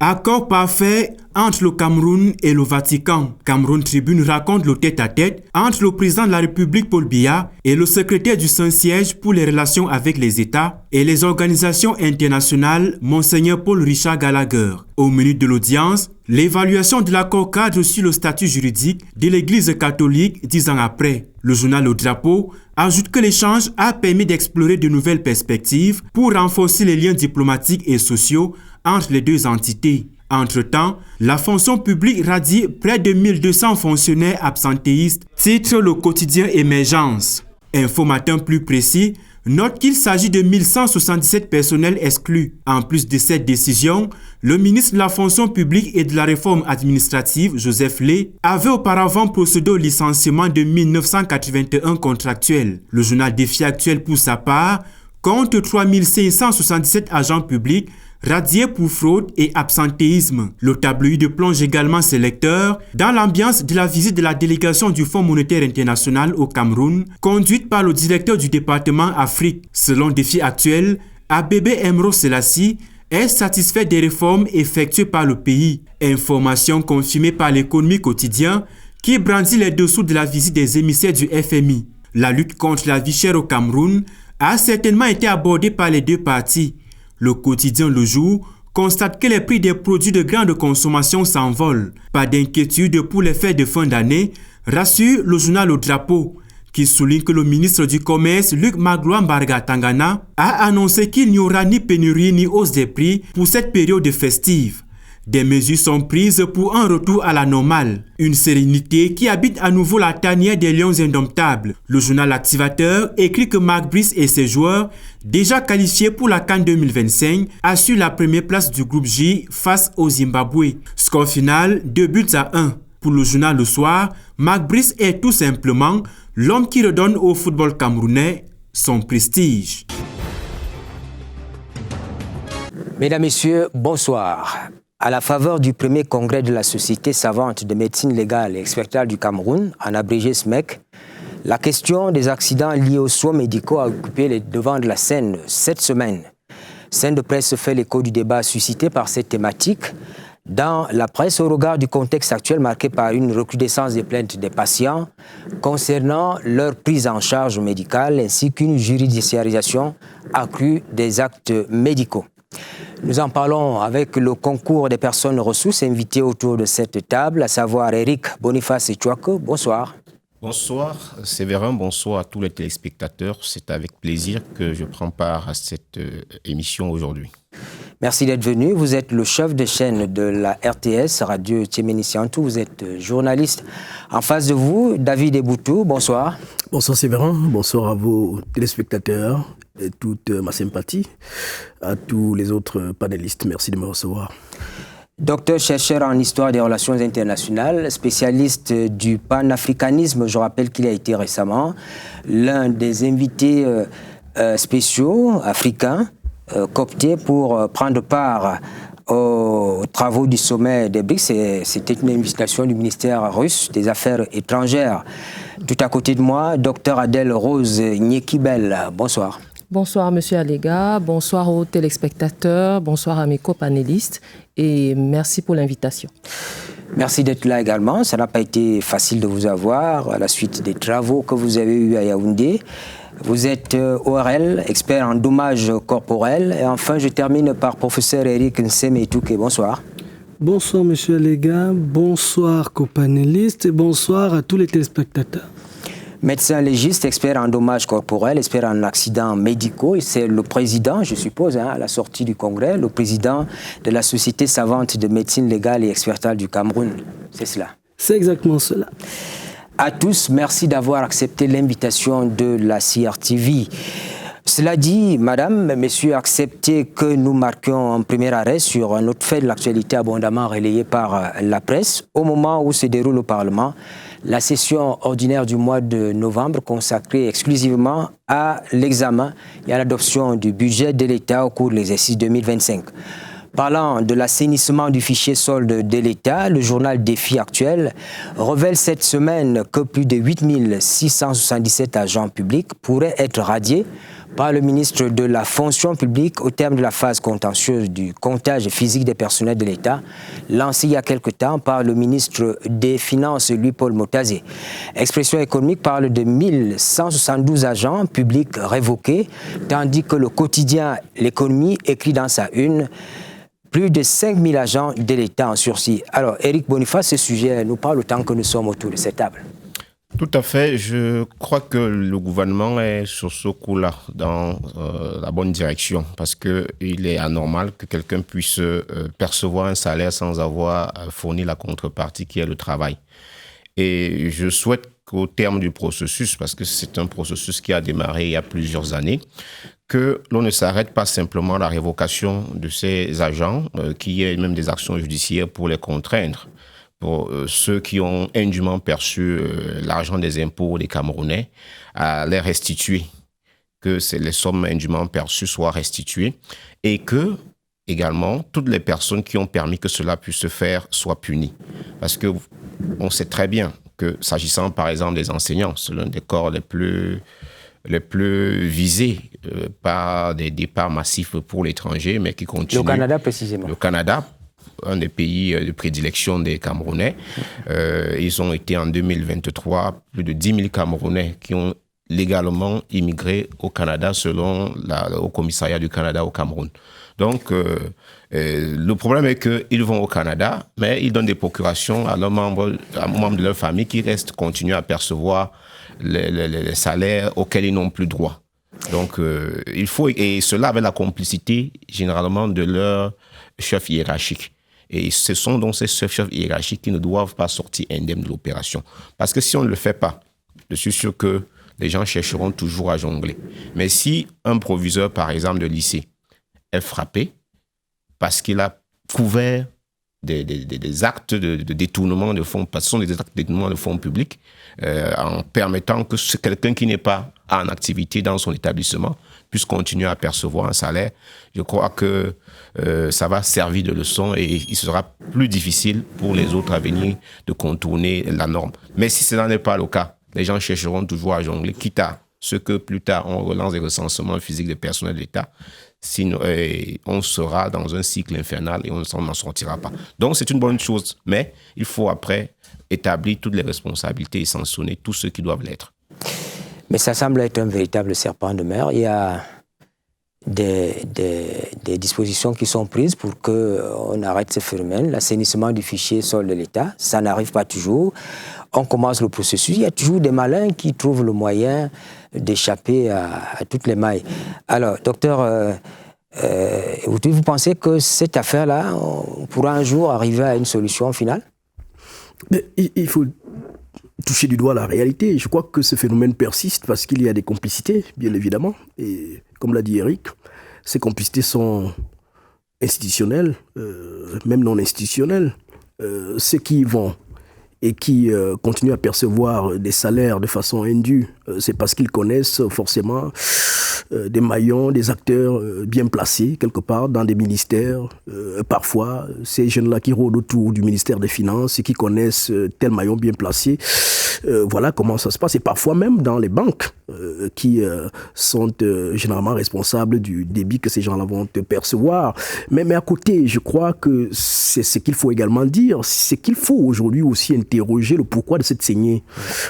Accord parfait entre le Cameroun et le Vatican. Cameroun Tribune raconte le tête-à-tête entre le président de la République Paul Biya et le secrétaire du Saint-Siège pour les relations avec les États et les organisations internationales, Monseigneur Paul Richard Gallagher. Au menu de l'audience, l'évaluation de l'accord cadre sur le statut juridique de l'Église catholique 10 ans après. Le journal Le Drapeau ajoute que l'échange a permis d'explorer de nouvelles perspectives pour renforcer les liens diplomatiques et sociaux entre les deux entités. Entre-temps, la fonction publique radie près de 1200 fonctionnaires absentéistes, titre le quotidien Émergence. Info Matin plus précis note qu'il s'agit de 1177 personnels exclus. En plus de cette décision, le ministre de la fonction publique et de la réforme administrative, Joseph Lé, avait auparavant procédé au licenciement de 1981 contractuels. Le journal Défi Actuel, pour sa part, compte 3577 agents publics radiés pour fraude et absentéisme. Le tabloïd plonge également ses lecteurs dans l'ambiance de la visite de la délégation du Fonds monétaire international au Cameroun, conduite par le directeur du département Afrique. Selon Défi Actuel, Abebe Emro Selassie est satisfait des réformes effectuées par le pays. Information confirmée par l'Économie quotidien qui brandit les dessous de la visite des émissaires du FMI. La lutte contre la vie chère au Cameroun a certainement été abordée par les deux parties. Le quotidien Le Jour constate que les prix des produits de grande consommation s'envolent. Pas d'inquiétude pour les fêtes de fin d'année, rassure le journal Le Drapeau, qui souligne que le ministre du Commerce, Luc Magloire Mbarga-Tangana, a annoncé qu'il n'y aura ni pénurie ni hausse des prix pour cette période festive. Des mesures sont prises pour un retour à la normale. Une sérénité qui habite à nouveau la tanière des lions indomptables. Le journal Activateur écrit que Marc Brice et ses joueurs, déjà qualifiés pour la CAN 2025, assurent la première place du groupe J face au Zimbabwe. Score final 2-1. Pour le journal Le Soir, Marc Brice est tout simplement l'homme qui redonne au football camerounais son prestige. Mesdames, Messieurs, bonsoir. À la faveur du premier congrès de la Société savante de médecine légale et expérimentale du Cameroun, en abrégé SMEC, la question des accidents liés aux soins médicaux a occupé les devants de la scène cette semaine. Scène de presse fait l'écho du débat suscité par cette thématique dans la presse au regard du contexte actuel marqué par une recrudescence des plaintes des patients concernant leur prise en charge médicale ainsi qu'une judiciarisation accrue des actes médicaux. Nous en parlons avec le concours des personnes ressources invitées autour de cette table, à savoir Eric Boniface et Chouako. Bonsoir. Bonsoir Séverin, bonsoir à tous les téléspectateurs. C'est avec plaisir que je prends part à cette émission aujourd'hui. Merci d'être venu. Vous êtes le chef de chaîne de la RTS, Radio Tchéméni-Siantou. Vous êtes journaliste. En face de vous, David Eboutou. Bonsoir. Bonsoir Séverin, bonsoir à vos téléspectateurs et toute ma sympathie à tous les autres panélistes. Merci de me recevoir. Docteur chercheur en histoire des relations internationales, spécialiste du panafricanisme, je rappelle qu'il a été récemment l'un des invités spéciaux africains cooptés pour prendre part aux travaux du sommet des BRICS. C'était une invitation du ministère russe des Affaires étrangères. Tout à côté de moi, Dr Adèle Rose Nyekibel. Bonsoir. Bonsoir Monsieur Alega, bonsoir aux téléspectateurs, bonsoir à mes copanélistes et merci pour l'invitation. Merci d'être là également. Ça n'a pas été facile de vous avoir à la suite des travaux que vous avez eus à Yaoundé. Vous êtes ORL, expert en dommages corporels. Et enfin, je termine par professeur Eric Nsemetouke. Bonsoir. Bonsoir Monsieur Alega, bonsoir copanélistes et bonsoir à tous les téléspectateurs. Médecin légiste, expert en dommages corporels, expert en accidents médicaux. Et c'est le président, je suppose, à la sortie du congrès, le président de la Société savante de médecine légale et expérimentale du Cameroun. C'est cela. C'est exactement cela. À tous, merci d'avoir accepté l'invitation de la CRTV. Cela dit, madame, messieurs, acceptez que nous marquions un premier arrêt sur un autre fait de l'actualité abondamment relayé par la presse au moment où se déroule au Parlement la session ordinaire du mois de novembre consacrée exclusivement à l'examen et à l'adoption du budget de l'État au cours de l'exercice 2025. Parlant de l'assainissement du fichier solde de l'État, le journal Défi Actuel révèle cette semaine que plus de 8 677 agents publics pourraient être radiés par le ministre de la Fonction publique au terme de la phase contentieuse du comptage physique des personnels de l'État, lancée il y a quelque temps par le ministre des Finances, Louis-Paul Motazé. Expression économique parle de 1172 agents publics révoqués, tandis que le quotidien L'économie écrit dans sa une plus de 5000 agents de l'État en sursis. Alors, Éric Boniface, ce sujet nous parle autant que nous sommes autour de cette table. Tout à fait. Je crois que le gouvernement est sur ce coup-là dans la bonne direction parce qu'il est anormal que quelqu'un puisse percevoir un salaire sans avoir fourni la contrepartie qui est le travail. Et je souhaite qu'au terme du processus, parce que c'est un processus qui a démarré il y a plusieurs années, que l'on ne s'arrête pas simplement à la révocation de ces agents, qu'il y ait même des actions judiciaires pour les contraindre. Pour ceux qui ont indûment perçu l'argent des impôts des Camerounais, à les restituer, que les sommes indûment perçues soient restituées et que, également, toutes les personnes qui ont permis que cela puisse se faire soient punies. Parce qu'on sait très bien que, s'agissant par exemple des enseignants, c'est l'un des corps les plus visés par des départs massifs pour l'étranger, mais qui continuent. Le Canada, précisément. Le Canada, un des pays de prédilection des Camerounais. Ils ont été en 2023 plus de 10 000 Camerounais qui ont légalement immigré au Canada selon au commissariat du Canada au Cameroun. Donc, le problème est qu'ils vont au Canada, mais ils donnent des procurations à leurs membres de leur famille qui continuent à percevoir les salaires auxquels ils n'ont plus droit. Donc, il faut, et cela avec la complicité généralement de leur chef hiérarchique. Et ce sont donc ces chefs hiérarchiques qui ne doivent pas sortir indemnes de l'opération. Parce que si on ne le fait pas, je suis sûr que les gens chercheront toujours à jongler. Mais si un proviseur, par exemple, de lycée, est frappé parce qu'il a couvert des actes de détournement de fonds, parce que ce sont des actes de détournement de fonds publics, en permettant que quelqu'un qui n'est pas en activité dans son établissement puisse continuer à percevoir un salaire, je crois que ça va servir de leçon et il sera plus difficile pour les autres à venir de contourner la norme. Mais si cela n'est pas le cas, les gens chercheront toujours à jongler, quitte à ce que plus tard on relance des recensements physiques des personnels de l'État. Sinon, on sera dans un cycle infernal et on n'en sortira pas. Donc c'est une bonne chose, mais il faut après établir toutes les responsabilités et sanctionner tous ceux qui doivent l'être. Mais ça semble être un véritable serpent de mer. Il y a des dispositions qui sont prises pour qu'on arrête ce phénomène. L'assainissement du fichier solde de l'État, ça n'arrive pas toujours. On commence le processus. Il y a toujours des malins qui trouvent le moyen d'échapper à toutes les mailles. Alors, docteur, vous pensez que cette affaire-là, on pourra un jour arriver à une solution finale? Mais il faut toucher du doigt la réalité. Je crois que ce phénomène persiste parce qu'il y a des complicités, bien évidemment. Et comme l'a dit Eric, ces complicités sont institutionnelles, même non institutionnelles. Ceux qui y vont et qui continuent à percevoir des salaires de façon indue, c'est parce qu'ils connaissent forcément des maillons, des acteurs bien placés quelque part dans des ministères. Parfois, ces jeunes-là qui rôdent autour du ministère des Finances et qui connaissent tel maillon bien placé, voilà comment ça se passe. Et parfois même dans les banques qui sont généralement responsables du débit que ces gens-là vont percevoir. Mais à côté, je crois que c'est ce qu'il faut également dire, c'est qu'il faut aujourd'hui aussi interroger le pourquoi de cette saignée.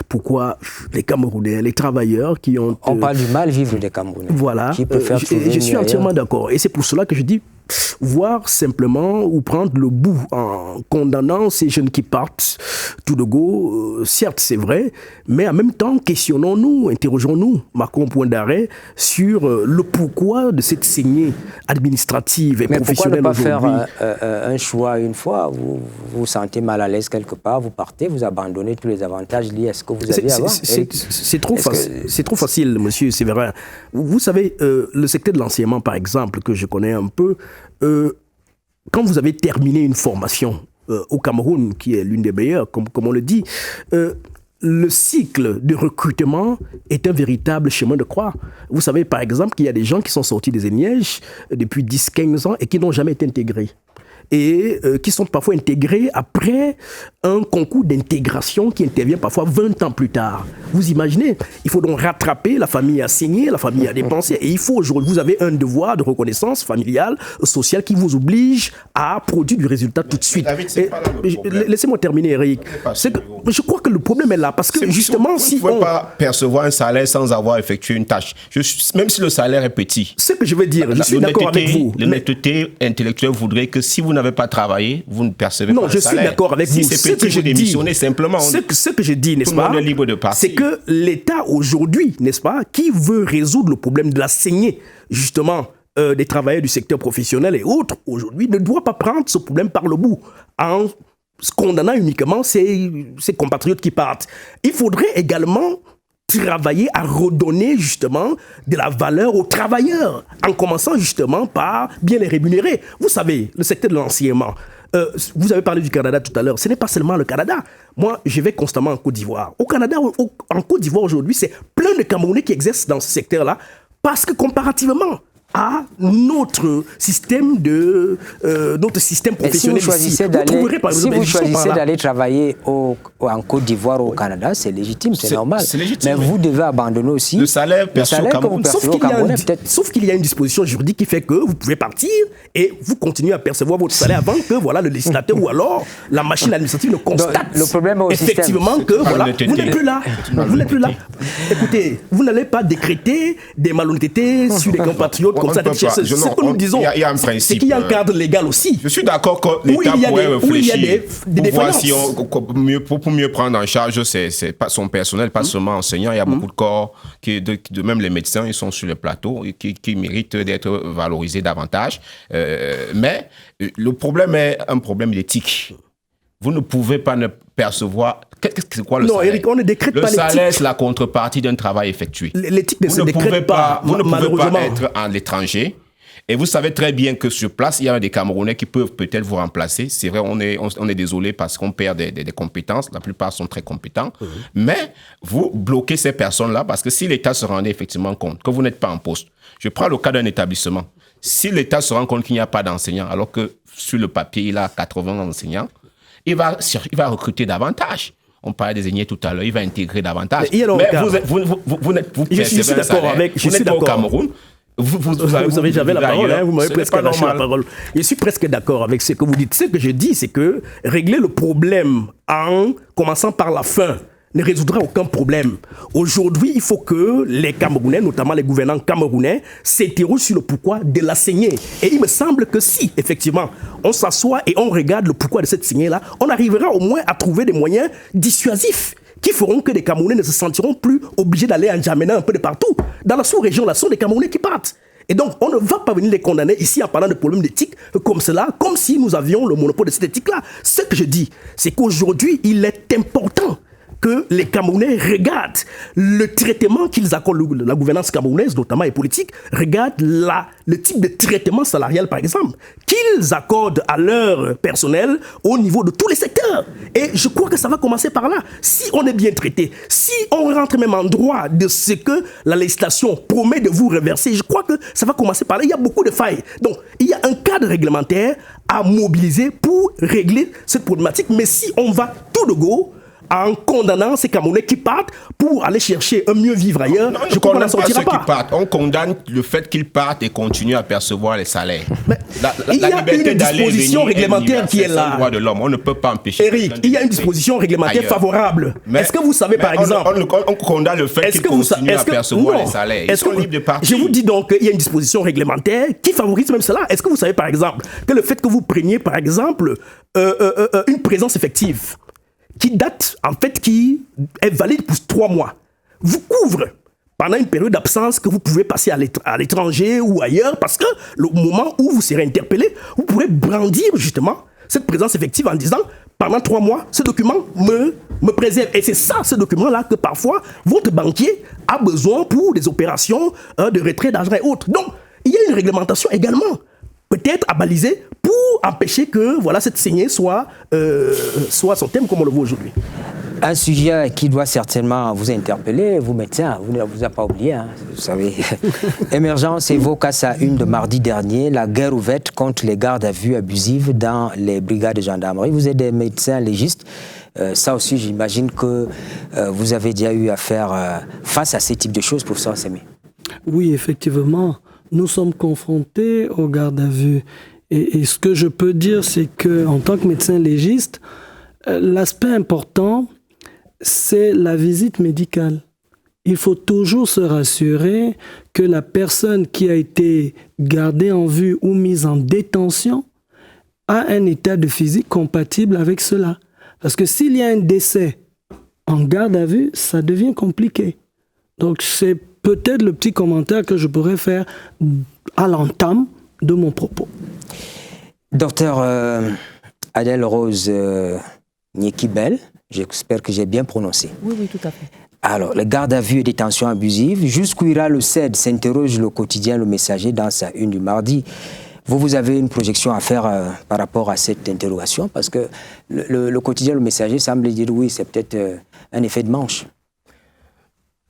Pourquoi les Camerounais, les travailleurs qui ont... On parle du mal vivre des Camerounais. Voilà, je suis entièrement d'accord. Et c'est pour cela que je dis, voir simplement ou prendre le bout en condamnant ces jeunes qui partent tout de go, certes c'est vrai, mais en même temps questionnons-nous, interrogeons-nous, marquons un point d'arrêt sur le pourquoi de cette saignée administrative et professionnelle aujourd'hui. Mais pourquoi ne pas faire un choix une fois, vous vous sentez mal à l'aise quelque part, vous partez, vous abandonnez tous les avantages liés à ce que vous aviez avant? C'est trop facile, monsieur Séverin. Vous savez, le secteur de l'enseignement, par exemple, que je connais un peu, quand vous avez terminé une formation au Cameroun, qui est l'une des meilleures, comme on le dit, le cycle de recrutement est un véritable chemin de croix. Vous savez, par exemple, qu'il y a des gens qui sont sortis des ENIEJ depuis 10-15 ans et qui n'ont jamais été intégrés. Et qui sont parfois intégrés après un concours d'intégration qui intervient parfois 20 ans plus tard. Vous imaginez, il faut donc rattraper, la famille a signé, la famille a dépensé, et il faut aujourd'hui, vous avez un devoir de reconnaissance familiale, sociale, qui vous oblige à produire du résultat tout de suite. David, c'est pas là le problème. Laissez-moi terminer, Eric. Je crois que le problème est là, parce que justement, si vous ne pouvez pas percevoir un salaire sans avoir effectué une tâche, même si le salaire est petit. Ce que je veux dire, je suis d'accord avec vous. L'honnêteté intellectuelle voudrait que si vous n'avez pas travaillé, vous ne percevez pas le salaire. Non, je suis d'accord avec vous. Si c'est petit, vous démissionnez simplement. Ce que je dis, n'est-ce pas, tout le monde est libre de partir. C'est que l'État aujourd'hui, n'est-ce pas, qui veut résoudre le problème de la saignée, justement, des travailleurs du secteur professionnel et autres, aujourd'hui, ne doit pas prendre ce problème par le bout en condamnant uniquement ses compatriotes qui partent. Il faudrait également travailler à redonner justement de la valeur aux travailleurs, en commençant justement par bien les rémunérer. Vous savez, le secteur de l'enseignement, vous avez parlé du Canada tout à l'heure, ce n'est pas seulement le Canada. Moi, je vais constamment en Côte d'Ivoire. Au Canada, en Côte d'Ivoire aujourd'hui, c'est plein de Camerounais qui exercent dans ce secteur-là, parce que comparativement à notre système professionnel si vous choisissez d'aller travailler en Côte d'Ivoire ou au Canada, c'est légitime, c'est normal. Mais vous devez abandonner aussi le salaire perçu au Cameroun. Sauf qu'il y a une disposition juridique qui fait que vous pouvez partir et vous continuez à percevoir votre salaire avant que le législateur ou alors la machine administrative ne constate le problème est au effectivement système. Que vous n'êtes plus là. Vous n'êtes plus là. Écoutez, vous n'allez pas décréter des malhonnêtetés sur les compatriotes. Ce que nous disons, c'est qu'il y a un cadre légal aussi. Je suis d'accord que l'État pourrait réfléchir pour mieux prendre en charge son personnel, pas seulement enseignants. Il y a beaucoup de corps, même les médecins, ils sont sur le plateau, qui méritent d'être valorisés davantage. Mais le problème est un problème d'éthique. Vous ne pouvez pas ne percevoir... C'est quoi le salaire? Eric, on ne décrète pas l'éthique. Le salaire, c'est la contrepartie d'un travail effectué. L'éthique ne se décrète pas, vous ne pouvez pas être à l'étranger. Et vous savez très bien que sur place, il y a des Camerounais qui peuvent peut-être vous remplacer. C'est vrai, on est désolé parce qu'on perd des compétences. La plupart sont très compétents. Mais vous bloquez ces personnes-là parce que si l'État se rendait effectivement compte que vous n'êtes pas en poste, je prends le cas d'un établissement. Si l'État se rend compte qu'il n'y a pas d'enseignants, alors que sur le papier, il a 80 enseignants, il va recruter davantage. On parlait des ENIEJ tout à l'heure, il va intégrer davantage. Mais vous percevez un salaire, vous n'êtes pas au Cameroun. J'avais la parole, vous m'avez presque lâché la parole. Je suis presque d'accord avec ce que vous dites. Ce que je dis, c'est que régler le problème en commençant par la fin ne résoudra aucun problème. Aujourd'hui, il faut que les Camerounais, notamment les gouvernants camerounais, s'interrogent sur le pourquoi de la saignée. Et il me semble que si, effectivement, on s'assoit et on regarde le pourquoi de cette saignée-là, on arrivera au moins à trouver des moyens dissuasifs qui feront que les Camerounais ne se sentiront plus obligés d'aller en N'Djamena un peu de partout. Dans la sous-région, là, ce sont des Camerounais qui partent. Et donc, on ne va pas venir les condamner ici en parlant de problèmes d'éthique comme cela, comme si nous avions le monopole de cette éthique-là. Ce que je dis, c'est qu'aujourd'hui, il est important que les Camerounais regardent le traitement qu'ils accordent, la gouvernance camerounaise notamment et politique, regardent le type de traitement salarial par exemple, qu'ils accordent à leur personnel au niveau de tous les secteurs. Et je crois que ça va commencer par là. Si on est bien traité, si on rentre même en droit de ce que la législation promet de vous reverser, je crois que ça va commencer par là. Il y a beaucoup de failles. Donc, il y a un cadre réglementaire à mobiliser pour régler cette problématique. Mais si on va tout de go, en condamnant ces Camerounais qui partent pour aller chercher un mieux vivre ailleurs, je crois qu'on n'en sortira pas. On condamne le fait qu'ils partent et continuent à percevoir les salaires. Il y a une disposition réglementaire qui est là. Droit de l'homme. On ne peut pas empêcher. Eric, il y a une disposition réglementaire favorable. Est-ce que vous savez par exemple... On condamne le fait qu'ils continuent à percevoir les salaires. Ils sont libres de partir. Je vous dis donc qu'il y a une disposition réglementaire qui favorise même cela. Est-ce que vous savez par exemple que le fait que vous preniez par exemple une présence effective qui date, en fait, qui est valide pour 3 mois, vous couvre pendant une période d'absence que vous pouvez passer à l'étranger ou ailleurs, parce que le moment où vous serez interpellé, vous pourrez brandir justement cette présence effective en disant, pendant 3 mois, ce document me préserve. Et c'est ça, ce document-là, que parfois, votre banquier a besoin pour des opérations de retrait d'argent et autres. Donc, il y a une réglementation également, peut-être à baliser pour empêcher que cette saignée soit son thème comme on le voit aujourd'hui. Un sujet qui doit certainement vous interpeller, vous médecins, vous ne vous avez pas oublié, hein, vous savez. Émergence évoque à sa une de mardi dernier la guerre ouverte contre les gardes à vue abusives dans les brigades de gendarmerie. Vous êtes des médecins légistes. Ça aussi, j'imagine que vous avez déjà eu à faire face à ce type de choses, professeur Sémé. Oui, effectivement, nous sommes confrontés aux gardes à vue. Et ce que je peux dire, c'est qu'en tant que médecin légiste, l'aspect important, c'est la visite médicale. Il faut toujours se rassurer que la personne qui a été gardée en vue ou mise en détention a un état de physique compatible avec cela. Parce que s'il y a un décès en garde à vue, ça devient compliqué. Donc c'est peut-être le petit commentaire que je pourrais faire à l'entame de mon propos. Docteur Adèle Rose Nyekibel, j'espère que j'ai bien prononcé. Oui, tout à fait. Alors, les gardes à vue et détention abusive, jusqu'où ira le CED, s'interroge le quotidien Le Messager dans sa une du mardi. Vous avez une projection à faire par rapport à cette interrogation, parce que le quotidien Le Messager semble dire oui, c'est peut-être un effet de manche.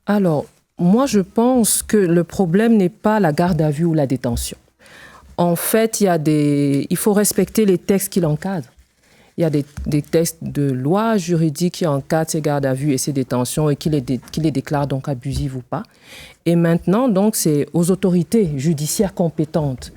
Alors, moi, je pense que le problème n'est pas la garde à vue ou la détention. En fait, il faut respecter les textes qui l'encadrent. Il y a des textes de loi juridique qui encadrent ces gardes à vue et ces détentions et qui les déclarent donc abusives ou pas. Et maintenant, donc, c'est aux autorités judiciaires compétentes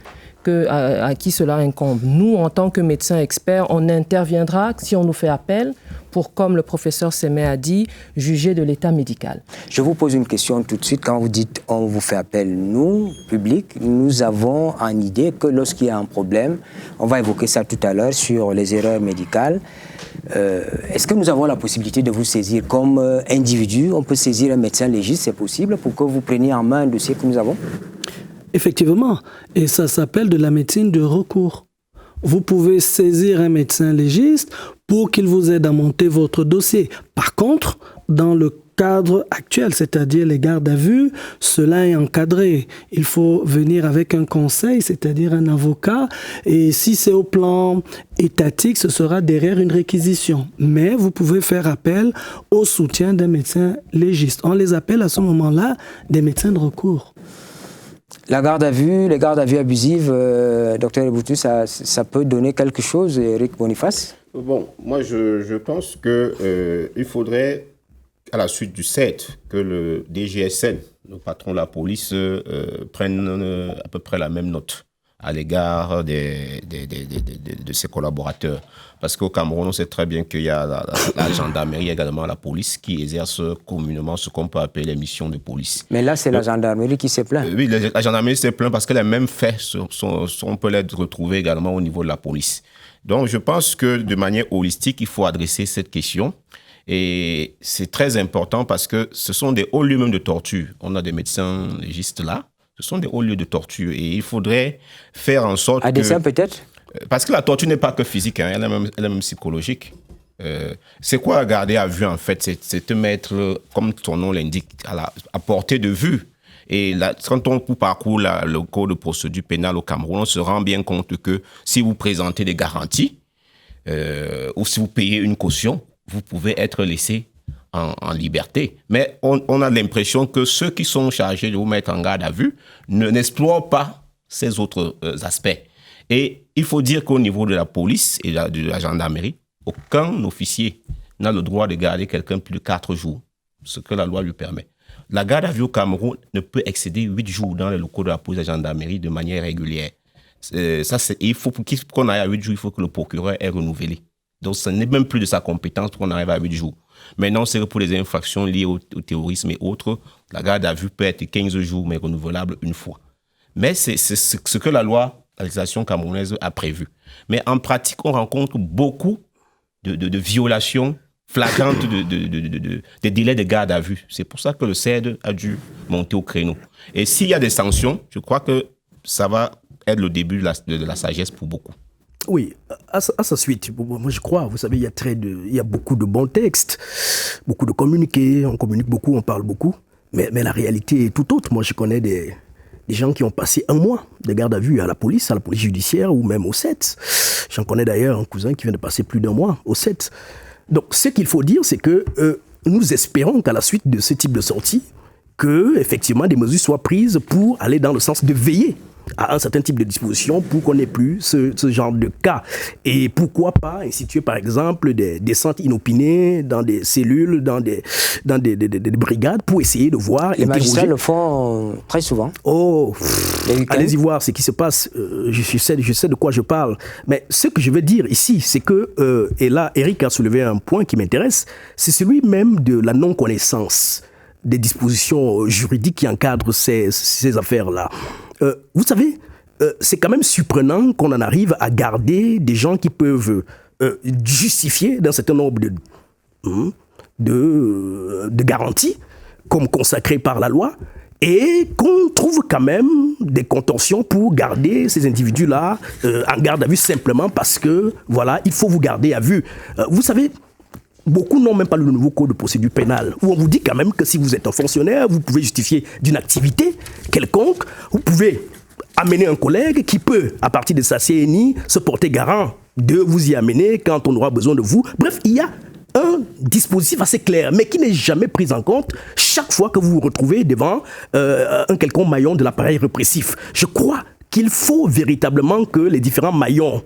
à qui cela incombe. Nous, en tant que médecins experts, on interviendra si on nous fait appel pour, comme le professeur Sémé a dit, juger de l'état médical. Je vous pose une question tout de suite. Quand vous dites « on vous fait appel », nous, public, nous avons en idée que lorsqu'il y a un problème, on va évoquer ça tout à l'heure sur les erreurs médicales, est-ce que nous avons la possibilité de vous saisir comme individu? On peut saisir un médecin légiste, c'est possible, pour que vous preniez en main un dossier que nous avons? Effectivement, et ça s'appelle de la médecine de recours. Vous pouvez saisir un médecin légiste pour qu'il vous aide à monter votre dossier. Par contre, dans le cadre actuel, c'est-à-dire les gardes à vue, cela est encadré. Il faut venir avec un conseil, c'est-à-dire un avocat, et si c'est au plan étatique, ce sera derrière une réquisition. Mais vous pouvez faire appel au soutien d'un médecin légiste. On les appelle à ce moment-là des médecins de recours. La garde à vue, les gardes à vue abusives, docteur Eboutou, ça peut donner quelque chose, Eric Boniface? Bon, moi je pense qu'il faudrait, à la suite du CED, que le DGSN, le patron de la police, prenne à peu près la même note à l'égard de ses collaborateurs. Parce qu'au Cameroun, on sait très bien qu'il y a la gendarmerie, également la police, qui exerce communément ce qu'on peut appeler les missions de police. Mais là, c'est la gendarmerie qui s'est plaint. Oui, la gendarmerie s'est plaint parce que les mêmes faits, on peut les retrouver également au niveau de la police. Donc, je pense que de manière holistique, il faut adresser cette question. Et c'est très important parce que ce sont des hauts lieux même de torture. On a des médecins légistes là. Ce sont des hauts lieux de torture et il faudrait faire en sorte à dessein peut-être? Parce que la torture n'est pas que physique, hein, elle est même psychologique. C'est quoi garder à vue en fait? C'est te mettre, comme ton nom l'indique, à portée de vue. Et là, quand on parcourt le code de procédure pénale au Cameroun, on se rend bien compte que si vous présentez des garanties ou si vous payez une caution, vous pouvez être laissé en liberté. Mais on a l'impression que ceux qui sont chargés de vous mettre en garde à vue n'explorent pas ces autres aspects. Et il faut dire qu'au niveau de la police et de la gendarmerie, aucun officier n'a le droit de garder quelqu'un plus de 4 jours, ce que la loi lui permet. La garde à vue au Cameroun ne peut excéder 8 jours dans les locaux de la police et de la gendarmerie de manière régulière. Il faut qu'on aille à 8 jours, il faut que le procureur ait renouvelé. Donc, ce n'est même plus de sa compétence pour qu'on arrive à 8 jours. Maintenant, c'est que pour les infractions liées au terrorisme et autres, la garde à vue peut être 15 jours, mais renouvelable une fois. Mais c'est ce que la loi, la législation camerounaise a prévu. Mais en pratique, on rencontre beaucoup de violations flagrantes des délais de garde à vue. C'est pour ça que le CED a dû monter au créneau. Et s'il y a des sanctions, je crois que ça va être le début de la sagesse pour beaucoup. Oui, à sa suite, moi je crois, vous savez, il y a beaucoup de bons textes, beaucoup de communiqués, on communique beaucoup, on parle beaucoup, mais la réalité est tout autre. Moi je connais des gens qui ont passé 1 mois de garde à vue à la police judiciaire ou même au CET. J'en connais d'ailleurs un cousin qui vient de passer plus d'1 mois au CET. Donc, ce qu'il faut dire, c'est que nous espérons qu'à la suite de ce type de sortie, que effectivement des mesures soient prises pour aller dans le sens de veiller à un certain type de disposition pour qu'on n'ait plus ce genre de cas. Et pourquoi pas instituer par exemple des centres inopinés dans des cellules, dans des brigades pour essayer de voir... Les magistrats le font très souvent. Oh, allez-y voir ce qui se passe. Je sais de quoi je parle. Mais ce que je veux dire ici, c'est que, et là Eric a soulevé un point qui m'intéresse, c'est celui même de la non-connaissance des dispositions juridiques qui encadrent ces affaires-là. Vous savez, c'est quand même surprenant qu'on en arrive à garder des gens qui peuvent justifier d'un certain nombre de garanties, comme consacrées par la loi, et qu'on trouve quand même des contentions pour garder ces individus-là en garde à vue simplement parce que, voilà, il faut vous garder à vue. Vous savez, beaucoup n'ont même pas le nouveau code de procédure pénale, où on vous dit quand même que si vous êtes un fonctionnaire, vous pouvez justifier d'une activité quelconque, vous pouvez amener un collègue qui peut, à partir de sa CNI, se porter garant de vous y amener quand on aura besoin de vous. Bref, il y a un dispositif assez clair, mais qui n'est jamais pris en compte chaque fois que vous vous retrouvez devant un quelconque maillon de l'appareil répressif. Je crois qu'il faut véritablement que les différents maillons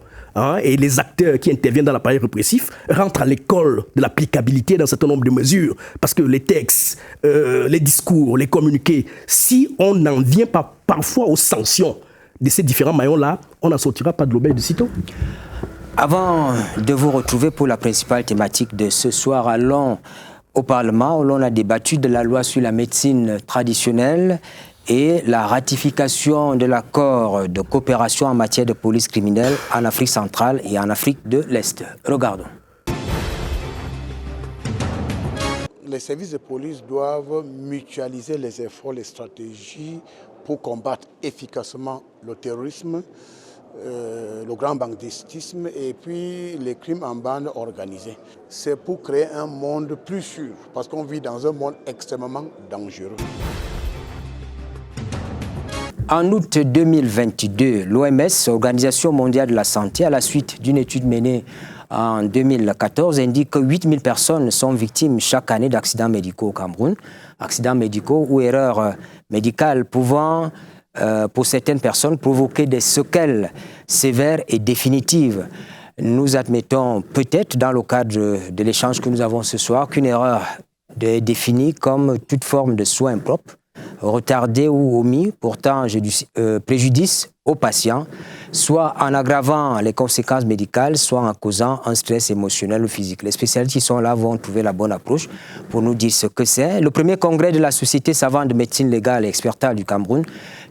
et les acteurs qui interviennent dans l'appareil répressif rentrent à l'école de l'applicabilité d'un certain nombre de mesures. Parce que les textes, les discours, les communiqués, si on n'en vient pas parfois aux sanctions de ces différents maillons-là, on n'en sortira pas de l'aubaine de sitôt. Avant de vous retrouver pour la principale thématique de ce soir, allons au Parlement où l'on a débattu de la loi sur la médecine traditionnelle et la ratification de l'accord de coopération en matière de police criminelle en Afrique centrale et en Afrique de l'Est. Regardons. Les services de police doivent mutualiser les efforts, les stratégies pour combattre efficacement le terrorisme, le grand banditisme et puis les crimes en bande organisés. C'est pour créer un monde plus sûr, parce qu'on vit dans un monde extrêmement dangereux. En août 2022, l'OMS, Organisation mondiale de la santé, à la suite d'une étude menée en 2014, indique que 8000 personnes sont victimes chaque année d'accidents médicaux au Cameroun. Accidents médicaux ou erreurs médicales pouvant, pour certaines personnes, provoquer des séquelles sévères et définitives. Nous admettons peut-être, dans le cadre de l'échange que nous avons ce soir, qu'une erreur est définie comme toute forme de soins impropre, retardé ou omis, portant préjudice au patient, soit en aggravant les conséquences médicales, soit en causant un stress émotionnel ou physique. Les spécialistes qui sont là vont trouver la bonne approche pour nous dire ce que c'est. Le premier congrès de la Société savante de médecine légale et expertale du Cameroun,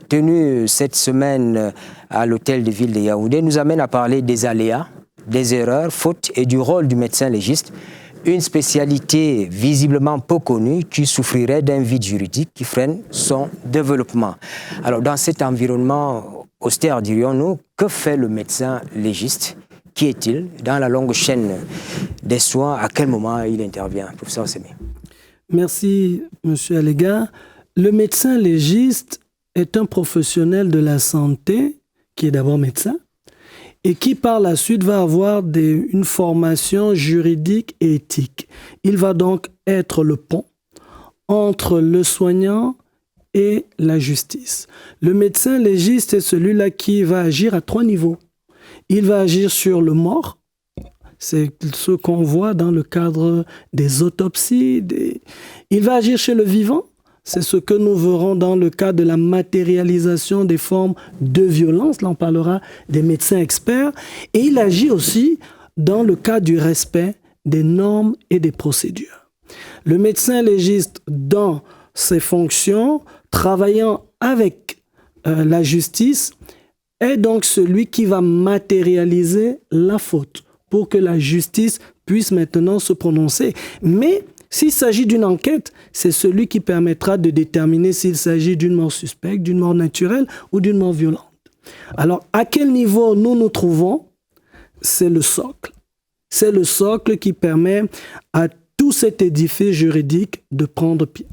tenu cette semaine à l'hôtel de ville de Yaoundé, nous amène à parler des aléas, des erreurs, fautes et du rôle du médecin légiste. Une spécialité visiblement peu connue qui souffrirait d'un vide juridique qui freine son développement. Alors, dans cet environnement austère, dirions-nous, que fait le médecin légiste? Qui est-il dans la longue chaîne des soins? À quel moment il intervient? Professeur Sémé. Merci, monsieur Allega. Le médecin légiste est un professionnel de la santé qui est d'abord médecin, et qui par la suite va avoir une formation juridique et éthique. Il va donc être le pont entre le soignant et la justice. Le médecin légiste est celui-là qui va agir à 3 niveaux. Il va agir sur le mort, c'est ce qu'on voit dans le cadre des autopsies. Il va agir chez le vivant, c'est ce que nous verrons dans le cas de la matérialisation des formes de violence. Là, on parlera des médecins experts. Et il agit aussi dans le cas du respect des normes et des procédures. Le médecin légiste, dans ses fonctions, travaillant avec la justice, est donc celui qui va matérialiser la faute pour que la justice puisse maintenant se prononcer. Mais s'il s'agit d'une enquête, c'est celui qui permettra de déterminer s'il s'agit d'une mort suspecte, d'une mort naturelle ou d'une mort violente. Alors, à quel niveau nous nous trouvons? C'est le socle. C'est le socle qui permet à tout cet édifice juridique de prendre pied.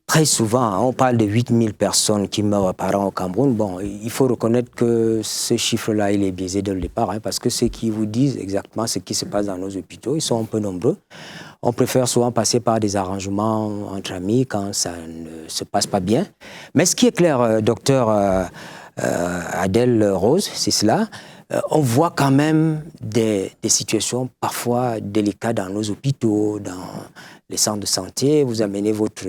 très souvent, on parle de 8000 personnes qui meurent par an au Cameroun. Bon, il faut reconnaître que ce chiffre-là, il est biaisé dès le départ, parce que ceux qui vous disent exactement ce qui se passe dans nos hôpitaux, ils sont un peu nombreux. On préfère souvent passer par des arrangements entre amis quand ça ne se passe pas bien. Mais ce qui est clair, docteur Adèle Rose, c'est cela. On voit quand même des situations parfois délicates dans nos hôpitaux, dans les centres de santé. Vous amenez votre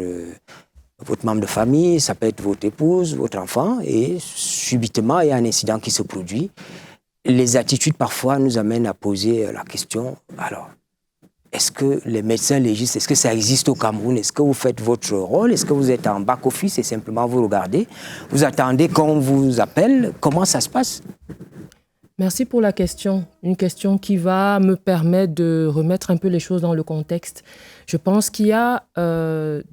membre de famille, ça peut être votre épouse, votre enfant, et subitement, il y a un incident qui se produit. Les attitudes parfois nous amènent à poser la question, alors, est-ce que les médecins légistes, est-ce que ça existe au Cameroun? Est-ce que vous faites votre rôle? Est-ce que vous êtes en back-office et simplement vous regardez? Vous attendez qu'on vous appelle? Comment ça se passe? Merci pour la question. Une question qui va me permettre de remettre un peu les choses dans le contexte. Je pense qu'il y a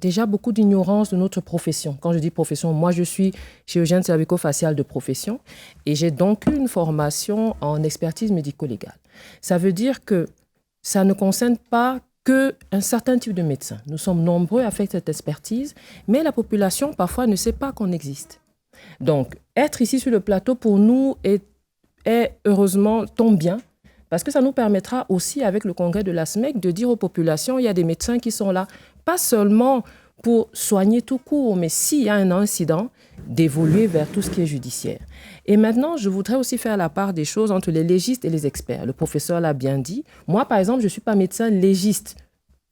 déjà beaucoup d'ignorance de notre profession. Quand je dis profession, moi je suis chirurgienne cervico-faciale de profession et j'ai donc une formation en expertise médico-légale. Ça veut dire que ça ne concerne pas qu'un certain type de médecins. Nous sommes nombreux à faire cette expertise, mais la population parfois ne sait pas qu'on existe. Donc, être ici sur le plateau pour nous est heureusement tombe bien, parce que ça nous permettra aussi, avec le congrès de la SMEC, de dire aux populations, il y a des médecins qui sont là, pas seulement pour soigner tout court, mais s'il y a un incident, d'évoluer vers tout ce qui est judiciaire. Et maintenant, je voudrais aussi faire la part des choses entre les légistes et les experts. Le professeur l'a bien dit. Moi, par exemple, je ne suis pas médecin légiste,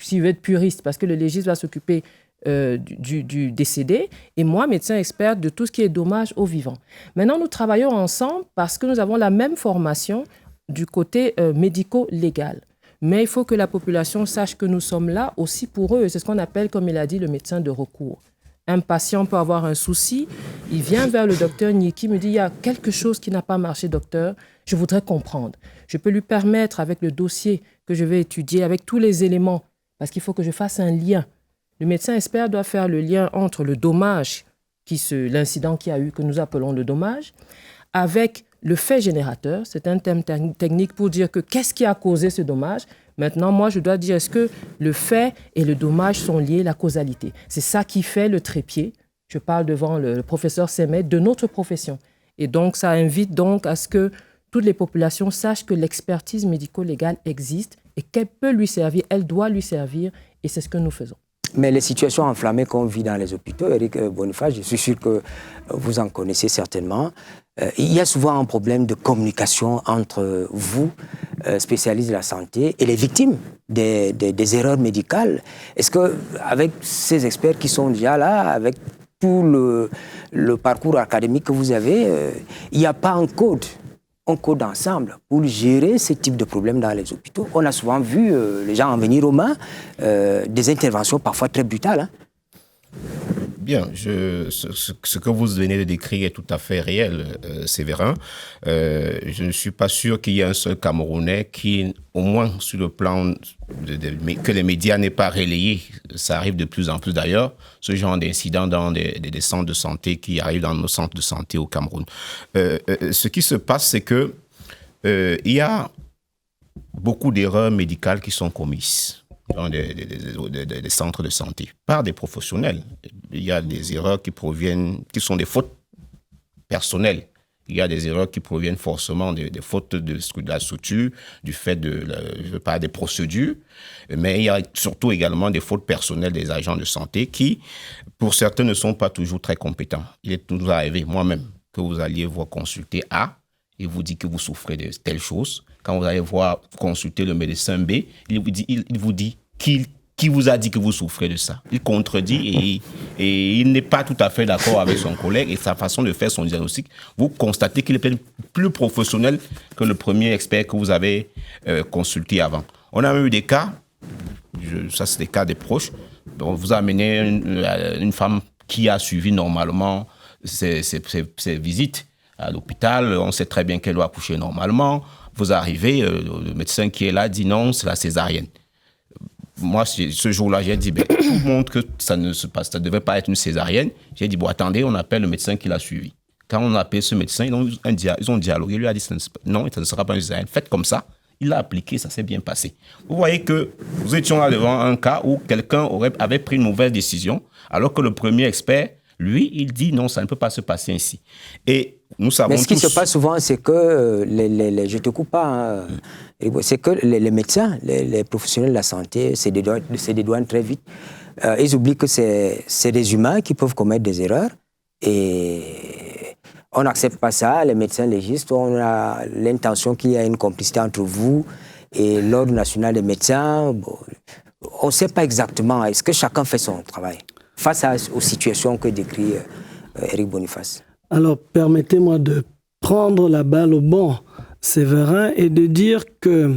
si je veux être puriste, parce que le légiste va s'occuper du décédé, et moi, médecin expert de tout ce qui est dommage aux vivants. Maintenant, nous travaillons ensemble parce que nous avons la même formation du côté médico-légal. Mais il faut que la population sache que nous sommes là aussi pour eux. C'est ce qu'on appelle, comme il a dit, le médecin de recours. Un patient peut avoir un souci, il vient vers le docteur Nyiki, me dit, il y a quelque chose qui n'a pas marché, docteur, je voudrais comprendre. Je peux lui permettre, avec le dossier que je vais étudier, avec tous les éléments, parce qu'il faut que je fasse un lien. Le médecin expert doit faire le lien entre le dommage, l'incident qu'il y a eu, que nous appelons le dommage, avec le fait générateur. C'est un terme technique pour dire que qu'est-ce qui a causé ce dommage. Maintenant, moi, je dois dire, est-ce que le fait et le dommage sont liés, la causalité? C'est ça qui fait le trépied. Je parle devant le professeur Semet de notre profession. Et donc, ça invite donc à ce que toutes les populations sachent que l'expertise médico-légale existe et qu'elle peut lui servir, elle doit lui servir, et c'est ce que nous faisons. Mais les situations enflammées qu'on vit dans les hôpitaux, Eric Boniface, je suis sûr que vous en connaissez certainement. Il y a souvent un problème de communication entre vous, spécialistes de la santé, et les victimes des erreurs médicales. Est-ce qu'avec ces experts qui sont déjà là, avec tout le parcours académique que vous avez, il n'y a pas un code ensemble pour gérer ce type de problème dans les hôpitaux? On a souvent vu les gens en venir aux mains, des interventions parfois très brutales. Hein? Bien, ce que vous venez de décrire est tout à fait réel, Séverin. Je ne suis pas sûr qu'il y ait un seul Camerounais qui, au moins sur le plan que les médias n'aient pas relayé, ça arrive de plus en plus d'ailleurs, ce genre d'incidents dans des centres de santé qui arrivent dans nos centres de santé au Cameroun. Ce qui se passe, c'est que il y a beaucoup d'erreurs médicales qui sont commises dans des centres de santé par des professionnels. Il y a des erreurs qui sont des fautes personnelles. Il y a des erreurs qui proviennent forcément des fautes de la structure, du fait des procédures, mais il y a surtout également des fautes personnelles des agents de santé qui, pour certains, ne sont pas toujours très compétents. Il est toujours arrivé, moi-même, que vous alliez vous consulter A, il vous dit que vous souffrez de telle chose. Quand vous allez consulter le médecin B, il vous dit qui vous a dit que vous souffrez de ça. Il contredit et il n'est pas tout à fait d'accord avec son collègue et sa façon de faire son diagnostic. Vous constatez qu'il est peut-être plus professionnel que le premier expert que vous avez consulté avant. On a eu des cas, ça c'est des cas des proches, donc vous amenez une femme qui a suivi normalement ses visites à l'hôpital, on sait très bien qu'elle doit accoucher normalement. Vous arrivez, le médecin qui est là dit non, c'est la césarienne. Moi, ce jour-là, j'ai dit, tout montre que ça ne devait pas être une césarienne. J'ai dit, attendez, on appelle le médecin qui l'a suivi. Quand on a appelé ce médecin, ils ont dialogué. Il lui a dit, non, ça ne sera pas une césarienne. Faites comme ça. Il l'a appliqué, ça s'est bien passé. Vous voyez que nous étions là devant un cas où quelqu'un avait pris une mauvaise décision, alors que le premier expert, lui, il dit non, ça ne peut pas se passer ainsi. Et nous savons Mais ce qui se passe souvent, c'est que, je ne te coupe pas, c'est que les médecins, les professionnels de la santé se dédouanent très vite. Ils oublient que c'est des humains qui peuvent commettre des erreurs et on n'accepte pas ça. Les médecins légistes, on a l'intention qu'il y ait une complicité entre vous et l'Ordre national des médecins. Bon, on ne sait pas exactement. Est-ce que chacun fait son travail face aux situations que décrit Éric Boniface? Alors, permettez-moi de prendre la balle au bon, Séverin, et de dire que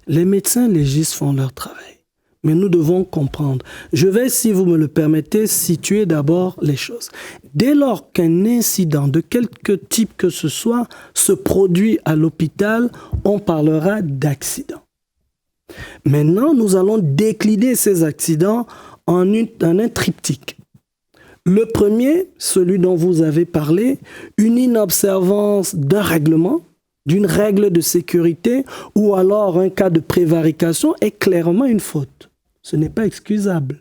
les médecins légistes font leur travail. Mais nous devons comprendre. Je vais, si vous me le permettez, situer d'abord les choses. Dès lors qu'un incident de quelque type que ce soit se produit à l'hôpital, on parlera d'accident. Maintenant, nous allons décliner ces accidents en un triptyque. Le premier, celui dont vous avez parlé, une inobservance d'un règlement, d'une règle de sécurité, ou alors un cas de prévarication est clairement une faute. Ce n'est pas excusable.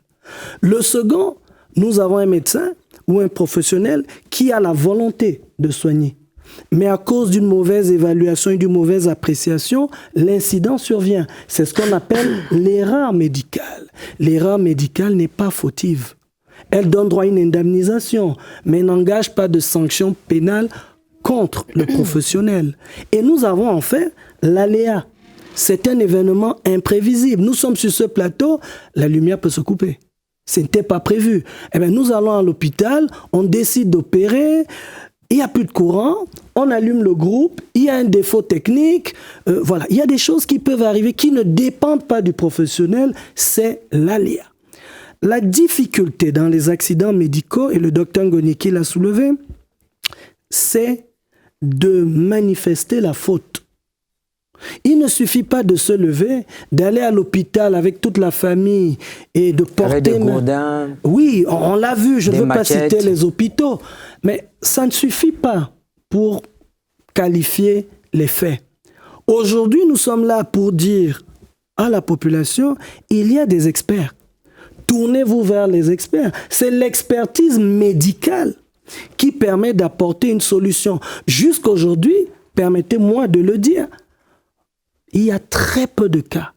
Le second, nous avons un médecin ou un professionnel qui a la volonté de soigner. Mais à cause d'une mauvaise évaluation et d'une mauvaise appréciation, l'incident survient. C'est ce qu'on appelle l'erreur médicale. L'erreur médicale n'est pas fautive. Elle donne droit à une indemnisation, mais n'engage pas de sanction pénale contre le professionnel. Et nous avons en fait l'aléa. C'est un événement imprévisible. Nous sommes sur ce plateau, la lumière peut se couper. Ce n'était pas prévu. Eh bien, nous allons à l'hôpital, on décide d'opérer, il n'y a plus de courant, on allume le groupe, il y a un défaut technique. Voilà, il y a des choses qui peuvent arriver qui ne dépendent pas du professionnel, c'est l'aléa. La difficulté dans les accidents médicaux, et le docteur Ngonyeki l'a soulevé, c'est de manifester la faute. Il ne suffit pas de se lever, d'aller à l'hôpital avec toute la famille et de porter... Avec des gourdins. Oui, on l'a vu, je ne veux maquettes. pas citer les hôpitaux, mais ça ne suffit pas pour qualifier les faits. Aujourd'hui, nous sommes là pour dire à la population, il y a des experts. Tournez-vous vers les experts. C'est l'expertise médicale qui permet d'apporter une solution. Jusqu'aujourd'hui, permettez-moi de le dire, il y a très peu de cas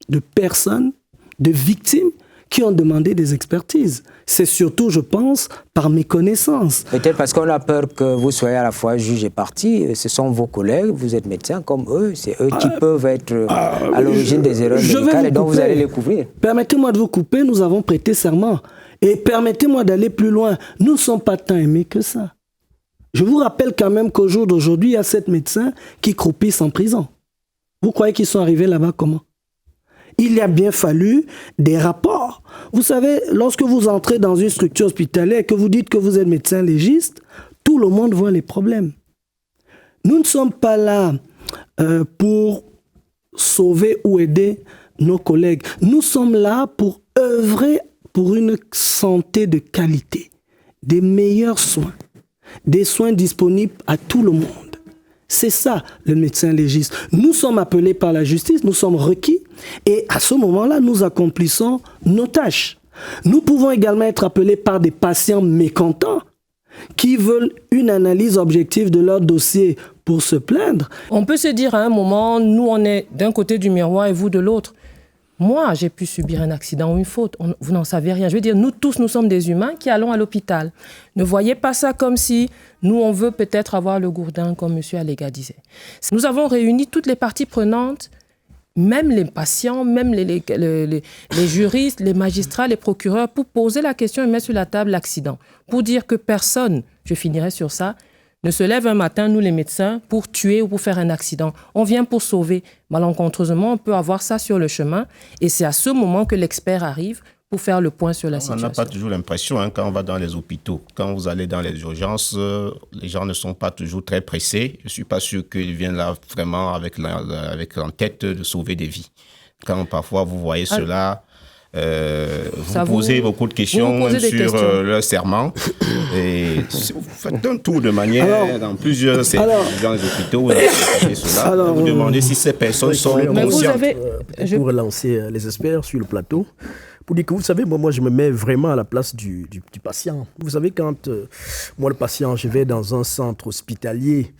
de personnes, de victimes qui ont demandé des expertises. C'est surtout, je pense, par méconnaissance. Peut-être parce qu'on a peur que vous soyez à la fois juge et partie. Ce sont vos collègues, vous êtes médecins comme eux. C'est eux qui peuvent être à l'origine des erreurs médicales et donc vous allez les couvrir. Permettez-moi de vous couper, nous avons prêté serment. Et permettez-moi d'aller plus loin. Nous ne sommes pas tant aimés que ça. Je vous rappelle quand même qu'au jour d'aujourd'hui, il y a 7 médecins qui croupissent en prison. Vous croyez qu'ils sont arrivés là-bas comment? Il y a bien fallu des rapports. Vous savez, lorsque vous entrez dans une structure hospitalière et que vous dites que vous êtes médecin légiste, tout le monde voit les problèmes. Nous ne sommes pas là pour sauver ou aider nos collègues. Nous sommes là pour œuvrer pour une santé de qualité, des meilleurs soins, des soins disponibles à tout le monde. C'est ça, le médecin légiste. Nous sommes appelés par la justice, nous sommes requis, et à ce moment-là, nous accomplissons nos tâches. Nous pouvons également être appelés par des patients mécontents qui veulent une analyse objective de leur dossier pour se plaindre. On peut se dire à un moment, nous, on est d'un côté du miroir et vous de l'autre. Moi, j'ai pu subir un accident ou une faute. Vous n'en savez rien. Je veux dire, nous tous, nous sommes des humains qui allons à l'hôpital. Ne voyez pas ça comme si nous, on veut peut-être avoir le gourdin, comme M. Allega disait. Nous avons réuni toutes les parties prenantes, même les patients, même les juristes, les magistrats, les procureurs, pour poser la question et mettre sur la table l'accident. Pour dire que personne, je finirai sur ça, ne se lève un matin, nous les médecins, pour tuer ou pour faire un accident. On vient pour sauver. Malencontreusement, on peut avoir ça sur le chemin et c'est à ce moment que l'expert arrive pour faire le point sur la situation. On n'a pas toujours l'impression, quand on va dans les hôpitaux, quand vous allez dans les urgences, les gens ne sont pas toujours très pressés. Je ne suis pas sûr qu'ils viennent là vraiment avec en tête de sauver des vies. Quand parfois vous voyez cela... vous posez beaucoup de questions sur leur serment. Et vous faites un tour de manière dans plusieurs services, dans les hôpitaux. Vous demandez si ces personnes sont conscientes. Pour relancer les experts sur le plateau, pour dire que vous savez, moi je me mets vraiment à la place du patient. Vous savez, quand moi le patient, je vais dans un centre hospitalier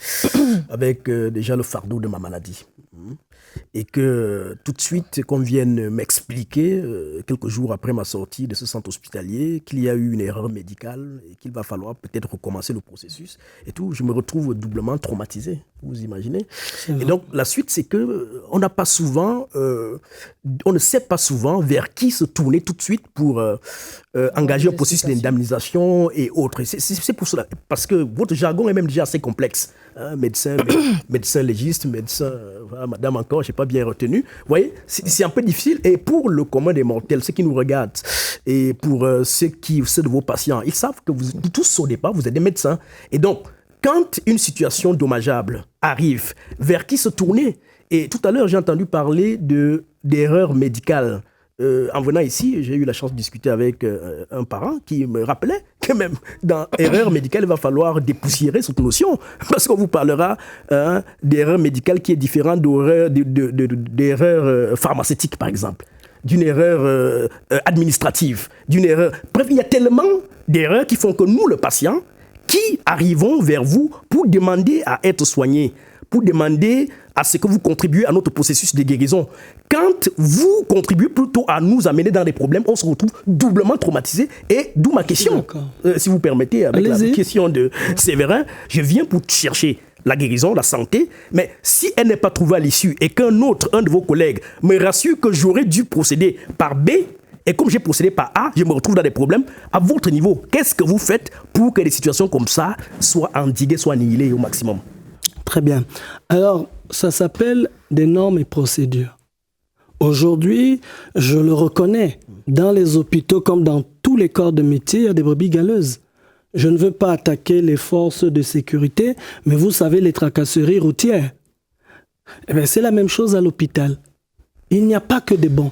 avec déjà le fardeau de ma maladie, et que tout de suite qu'on vienne m'expliquer, quelques jours après ma sortie de ce centre hospitalier, qu'il y a eu une erreur médicale et qu'il va falloir peut-être recommencer le processus et tout, je me retrouve doublement traumatisé, vous imaginez. Et donc la suite, c'est que on n'a pas souvent, on ne sait pas souvent vers qui se tourner tout de suite pour engager un processus d'indemnisation et autres. C'est pour cela, parce que votre jargon est même déjà assez complexe. Médecin légiste, médecin, voilà, madame encore, je n'ai pas bien retenu. Vous voyez, c'est un peu difficile. Et pour le commun des mortels, ceux qui nous regardent, et pour ceux de vos patients, ils savent que vous tous au départ, vous êtes des médecins. Et donc, quand une situation dommageable arrive, vers qui se tourner? Et tout à l'heure, j'ai entendu parler d'erreurs médicales. En venant ici, j'ai eu la chance de discuter avec un parent qui me rappelait que même dans erreur médicale, il va falloir dépoussiérer cette notion, parce qu'on vous parlera d'erreur médicale qui est différente d'erreur pharmaceutique, par exemple, d'une erreur administrative, d'une erreur... Bref, il y a tellement d'erreurs qui font que nous, le patient, qui arrivons vers vous pour demander à être soignés, pour demander à ce que vous contribuez à notre processus de guérison. Quand vous contribuez plutôt à nous amener dans des problèmes, on se retrouve doublement traumatisé. Et d'où ma question, si vous permettez, avec la question de Séverin, je viens pour chercher la guérison, la santé, mais si elle n'est pas trouvée à l'issue et un de vos collègues me rassure que j'aurais dû procéder par B, et comme j'ai procédé par A, je me retrouve dans des problèmes. À votre niveau, qu'est-ce que vous faites pour que des situations comme ça soient endiguées, soient annihilées au maximum? Très bien. Alors, ça s'appelle des normes et procédures. Aujourd'hui, je le reconnais, dans les hôpitaux comme dans tous les corps de métier, il y a des brebis galeuses. Je ne veux pas attaquer les forces de sécurité, mais vous savez, les tracasseries routières. Eh bien, c'est la même chose à l'hôpital. Il n'y a pas que des bons.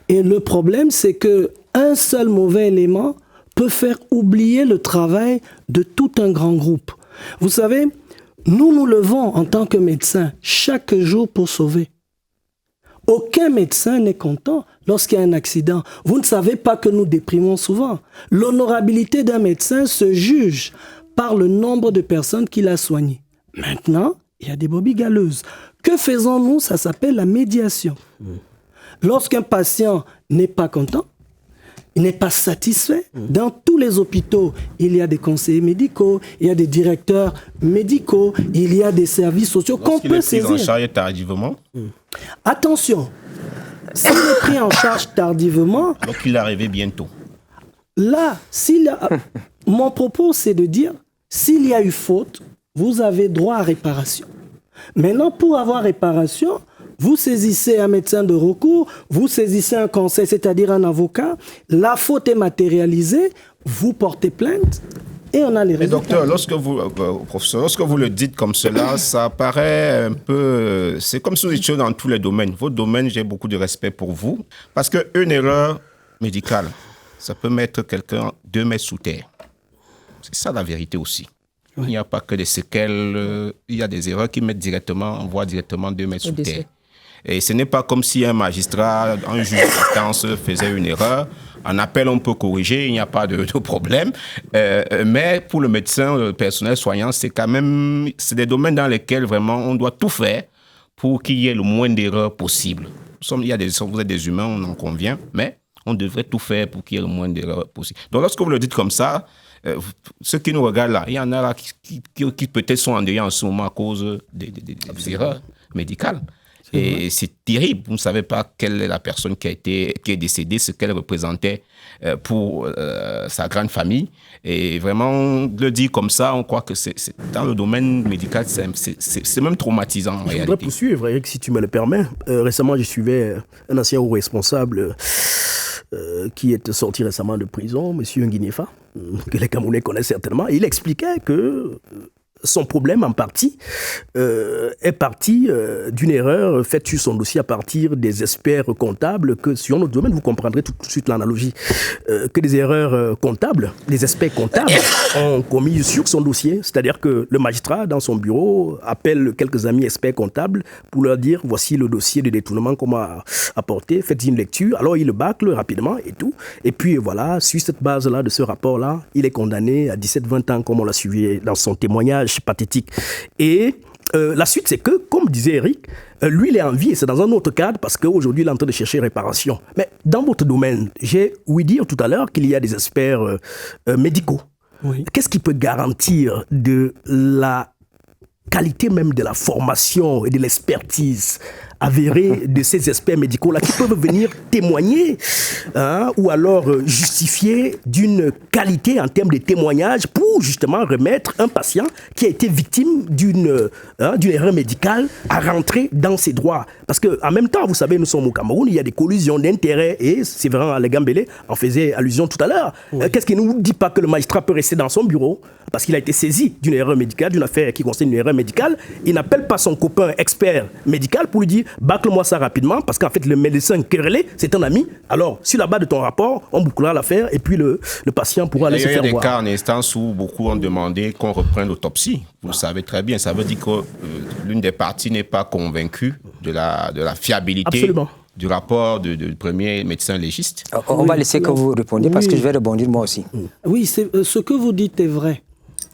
Et le problème, c'est qu'un seul mauvais élément peut faire oublier le travail de tout un grand groupe. Vous savez, nous nous levons en tant que médecins chaque jour pour sauver. Aucun médecin n'est content lorsqu'il y a un accident. Vous ne savez pas que nous déprimons souvent. L'honorabilité d'un médecin se juge par le nombre de personnes qu'il a soignées. Maintenant, il y a des brebis galeuses. Que faisons-nous? Ça s'appelle la médiation. Lorsqu'un patient n'est pas content, il n'est pas satisfait. Dans tous les hôpitaux, il y a des conseillers médicaux, il y a des directeurs médicaux, il y a des services sociaux qu'on peut saisir. Lorsqu'il est pris en charge tardivement. Attention, s'il est pris en charge tardivement... Donc il est arrivé bientôt. Là, mon propos, c'est de dire, s'il y a eu faute, vous avez droit à réparation. Maintenant, pour avoir réparation... Vous saisissez un médecin de recours, vous saisissez un conseil, c'est-à-dire un avocat, la faute est matérialisée, vous portez plainte et on a les résultats. Mais docteur, professeur, lorsque vous le dites comme cela, ça paraît un peu... C'est comme si vous étiez dans tous les domaines. Votre domaine, j'ai beaucoup de respect pour vous, parce qu'une erreur médicale, ça peut mettre quelqu'un 2 mètres sous terre. C'est ça la vérité aussi. Oui. Il n'y a pas que des séquelles, il y a des erreurs qui mettent directement, on voit directement 2 mètres sous terre. Et ce n'est pas comme si un magistrat, un juge d'instance faisait une erreur. En appel, on peut corriger, il n'y a pas de problème. Mais pour le médecin, le personnel soignant, c'est des domaines dans lesquels vraiment on doit tout faire pour qu'il y ait le moins d'erreurs possible. Vous êtes des humains, on en convient, mais on devrait tout faire pour qu'il y ait le moins d'erreurs possible. Donc lorsque vous le dites comme ça, ceux qui nous regardent là, il y en a là qui peut-être sont endeuillés en ce moment à cause des erreurs médicales. Et c'est terrible. Vous ne savez pas quelle est la personne qui est décédée, ce qu'elle représentait pour sa grande famille. Et vraiment, le dire comme ça, on croit que c'est dans le domaine médical, c'est même traumatisant en réalité. Je voudrais poursuivre, Eric, si tu me le permets. Récemment, je suivais un ancien haut responsable qui est sorti récemment de prison, M. Nguinefa, que les Camerounais connaissent certainement. Il expliquait que son problème, en partie, est parti d'une erreur faite sur son dossier à partir des experts comptables que, sur notre domaine, vous comprendrez tout de suite l'analogie, que des erreurs comptables, les experts comptables ont commis sur son dossier. C'est-à-dire que le magistrat, dans son bureau, appelle quelques amis experts comptables pour leur dire, voici le dossier de détournement qu'on m'a apporté, faites une lecture. Alors, il le bâcle rapidement et tout. Et puis, voilà, sur cette base-là, de ce rapport-là, il est condamné à 17-20 ans, comme on l'a suivi dans son témoignage pathétique. Et la suite, c'est que, comme disait Eric, lui, il est en vie et c'est dans un autre cadre parce qu'aujourd'hui, il est en train de chercher réparation. Mais dans votre domaine, j'ai ouï dire tout à l'heure qu'il y a des experts médicaux. Oui. Qu'est-ce qui peut garantir de la qualité même de la formation et de l'expertise avérée de ces experts médicaux-là qui peuvent venir témoigner ou alors justifier d'une qualité en termes de témoignage pour justement remettre un patient qui a été victime d'une erreur médicale à rentrer dans ses droits. Parce qu'en même temps, vous savez, nous sommes au Cameroun, il y a des collusions d'intérêts et Séverin Alégambélé en faisait allusion tout à l'heure. Oui. Qu'est-ce qui ne nous dit pas que le magistrat peut rester dans son bureau parce qu'il a été saisi d'une erreur médicale, d'une affaire qui concerne une erreur médicale, il n'appelle pas son copain expert médical pour lui dire « bâcle-moi ça rapidement » parce qu'en fait le médecin querellé, c'est un ami. Alors, sur la base de ton rapport, on bouclera l'affaire et puis le patient pourra aller se faire voir. Il y a des cas en instance où beaucoup ont demandé qu'on reprenne l'autopsie. Vous le savez très bien, ça veut dire que l'une des parties n'est pas convaincue de la fiabilité. Absolument. Du rapport du premier médecin légiste. On va laisser que vous répondiez parce que je vais rebondir moi aussi. Oui, ce que vous dites est vrai.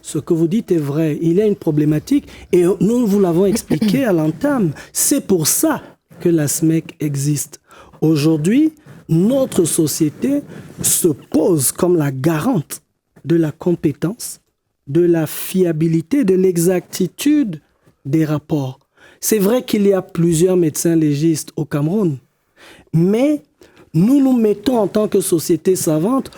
Ce que vous dites est vrai. Il y a une problématique et nous vous l'avons expliqué à l'entame. C'est pour ça que la SMEC existe. Aujourd'hui, notre société se pose comme la garante de la compétence, de la fiabilité, de l'exactitude des rapports. C'est vrai qu'il y a plusieurs médecins légistes au Cameroun, mais nous nous mettons en tant que société savante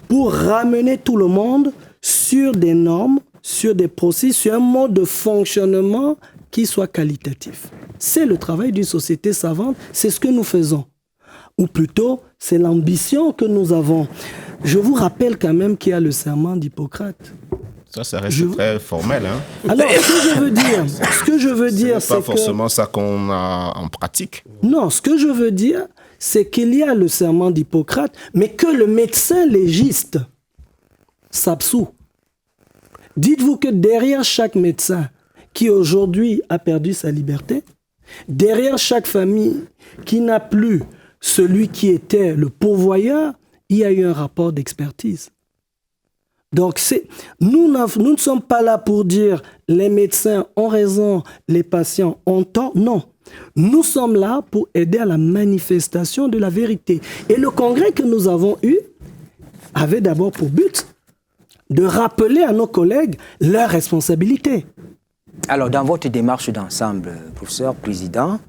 pour ramener tout le monde sur des normes, sur des processus, sur un mode de fonctionnement qui soit qualitatif. C'est le travail d'une société savante, c'est ce que nous faisons. Ou plutôt, c'est l'ambition que nous avons. Je vous rappelle quand même qu'il y a le serment d'Hippocrate. Ça reste très formel. Hein? Alors, ce que je veux dire, c'est pas forcément ça qu'on a en pratique. Non, ce que je veux dire, c'est qu'il y a le serment d'Hippocrate, mais que le médecin légiste s'absout. Dites-vous que derrière chaque médecin qui aujourd'hui a perdu sa liberté, derrière chaque famille qui n'a plus celui qui était le pourvoyeur, il y a eu un rapport d'expertise. Donc, nous ne sommes pas là pour dire les médecins ont raison, les patients ont tort. Non. Nous sommes là pour aider à la manifestation de la vérité. Et le congrès que nous avons eu avait d'abord pour but de rappeler à nos collègues leurs responsabilités. Alors, dans votre démarche d'ensemble, professeur, président,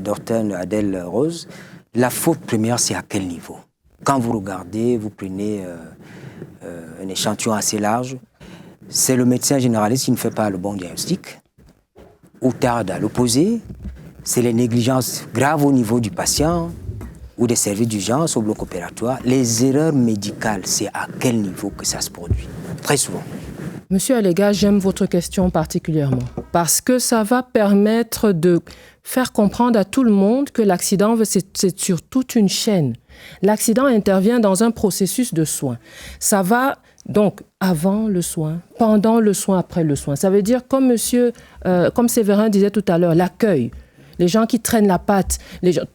Dorten Adèle Rose, la faute première, c'est à quel niveau? Quand vous regardez, vous prenez un échantillon assez large, c'est le médecin généraliste qui ne fait pas le bon diagnostic, ou tarde à l'opposer, c'est les négligences graves au niveau du patient, ou des services d'urgence au bloc opératoire. Les erreurs médicales, c'est à quel niveau que ça se produit? Très souvent. Monsieur Alega, j'aime votre question particulièrement parce que ça va permettre de faire comprendre à tout le monde que l'accident, c'est sur toute une chaîne. L'accident intervient dans un processus de soins. Ça va donc avant le soin, pendant le soin, après le soin. Ça veut dire, comme Séverin disait tout à l'heure, l'accueil. Les gens qui traînent la patte,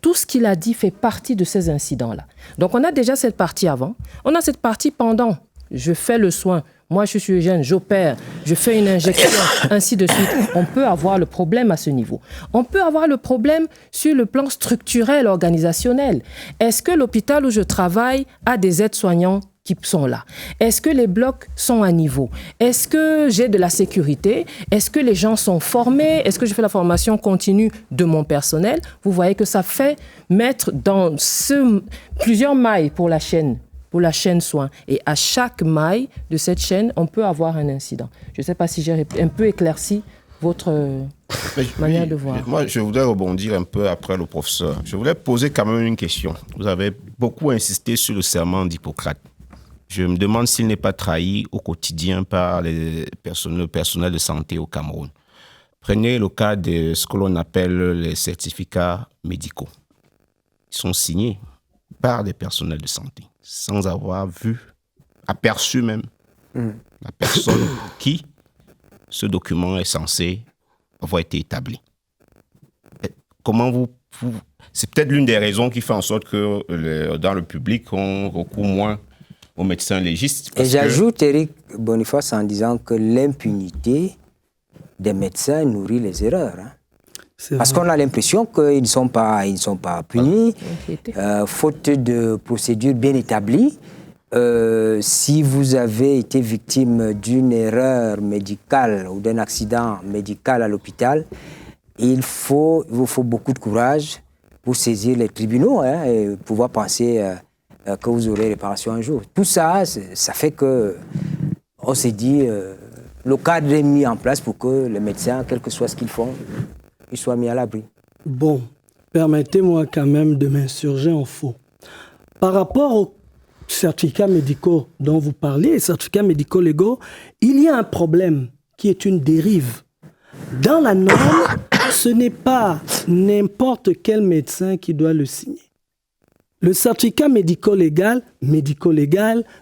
tout ce qu'il a dit fait partie de ces incidents-là. Donc on a déjà cette partie avant, on a cette partie pendant. Je fais le soin. Moi, je suis jeune, j'opère, je fais une injection, ainsi de suite. On peut avoir le problème à ce niveau. On peut avoir le problème sur le plan structurel, organisationnel. Est-ce que l'hôpital où je travaille a des aides-soignants qui sont là? Est-ce que les blocs sont à niveau? Est-ce que j'ai de la sécurité? Est-ce que les gens sont formés? Est-ce que je fais la formation continue de mon personnel? Vous voyez que ça fait mettre dans plusieurs mailles pour la chaîne soins. Et à chaque maille de cette chaîne, on peut avoir un incident. Je ne sais pas si j'ai un peu éclairci votre manière de voir. Moi, je voudrais rebondir un peu après le professeur. Je voulais poser quand même une question. Vous avez beaucoup insisté sur le serment d'Hippocrate. Je me demande s'il n'est pas trahi au quotidien par le personnel de santé au Cameroun. Prenez le cas de ce que l'on appelle les certificats médicaux. Ils sont signés par des personnels de santé, sans avoir aperçu même la personne pour qui ce document est censé avoir été établi. Comment c'est peut-être l'une des raisons qui fait en sorte que dans le public, on recourt moins aux médecins légistes. Et j'ajoute, Éric Boniface, en disant que l'impunité des médecins nourrit les erreurs. Parce qu'on a l'impression qu'ils ne sont pas punis, faute de procédures bien établies. Si vous avez été victime d'une erreur médicale ou d'un accident médical à l'hôpital, il vous faut beaucoup de courage pour saisir les tribunaux et pouvoir penser que vous aurez réparation un jour. Tout ça, ça fait qu'on s'est dit, le cadre est mis en place pour que les médecins, quel que soit ce qu'ils font, ils soient mis à l'abri. Bon, permettez-moi quand même de m'insurger en faux. Par rapport aux certificats médicaux dont vous parlez, les certificats médicaux légaux, il y a un problème qui est une dérive. Dans la norme, ce n'est pas n'importe quel médecin qui doit le signer. Le certificat médico-légal,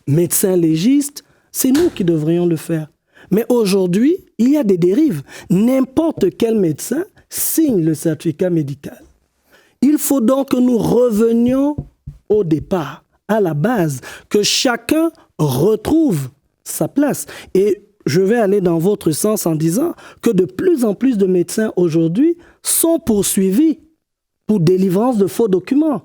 médecin légiste, c'est nous qui devrions le faire. Mais aujourd'hui, il y a des dérives. N'importe quel médecin signe le certificat médical. Il faut donc que nous revenions au départ, à la base, que chacun retrouve sa place. Et je vais aller dans votre sens en disant que de plus en plus de médecins aujourd'hui sont poursuivis pour délivrance de faux documents.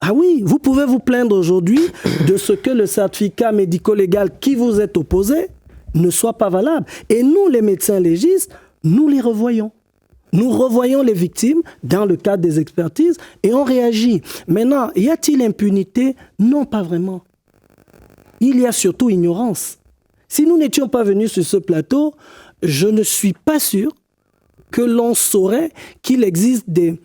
Ah oui, vous pouvez vous plaindre aujourd'hui de ce que le certificat médico-légal qui vous est opposé ne soit pas valable. Et nous, les médecins légistes, nous les revoyons. Nous revoyons les victimes dans le cadre des expertises et on réagit. Maintenant, y a-t-il impunité? Non, pas vraiment. Il y a surtout ignorance. Si nous n'étions pas venus sur ce plateau, je ne suis pas sûr que l'on saurait qu'il existe des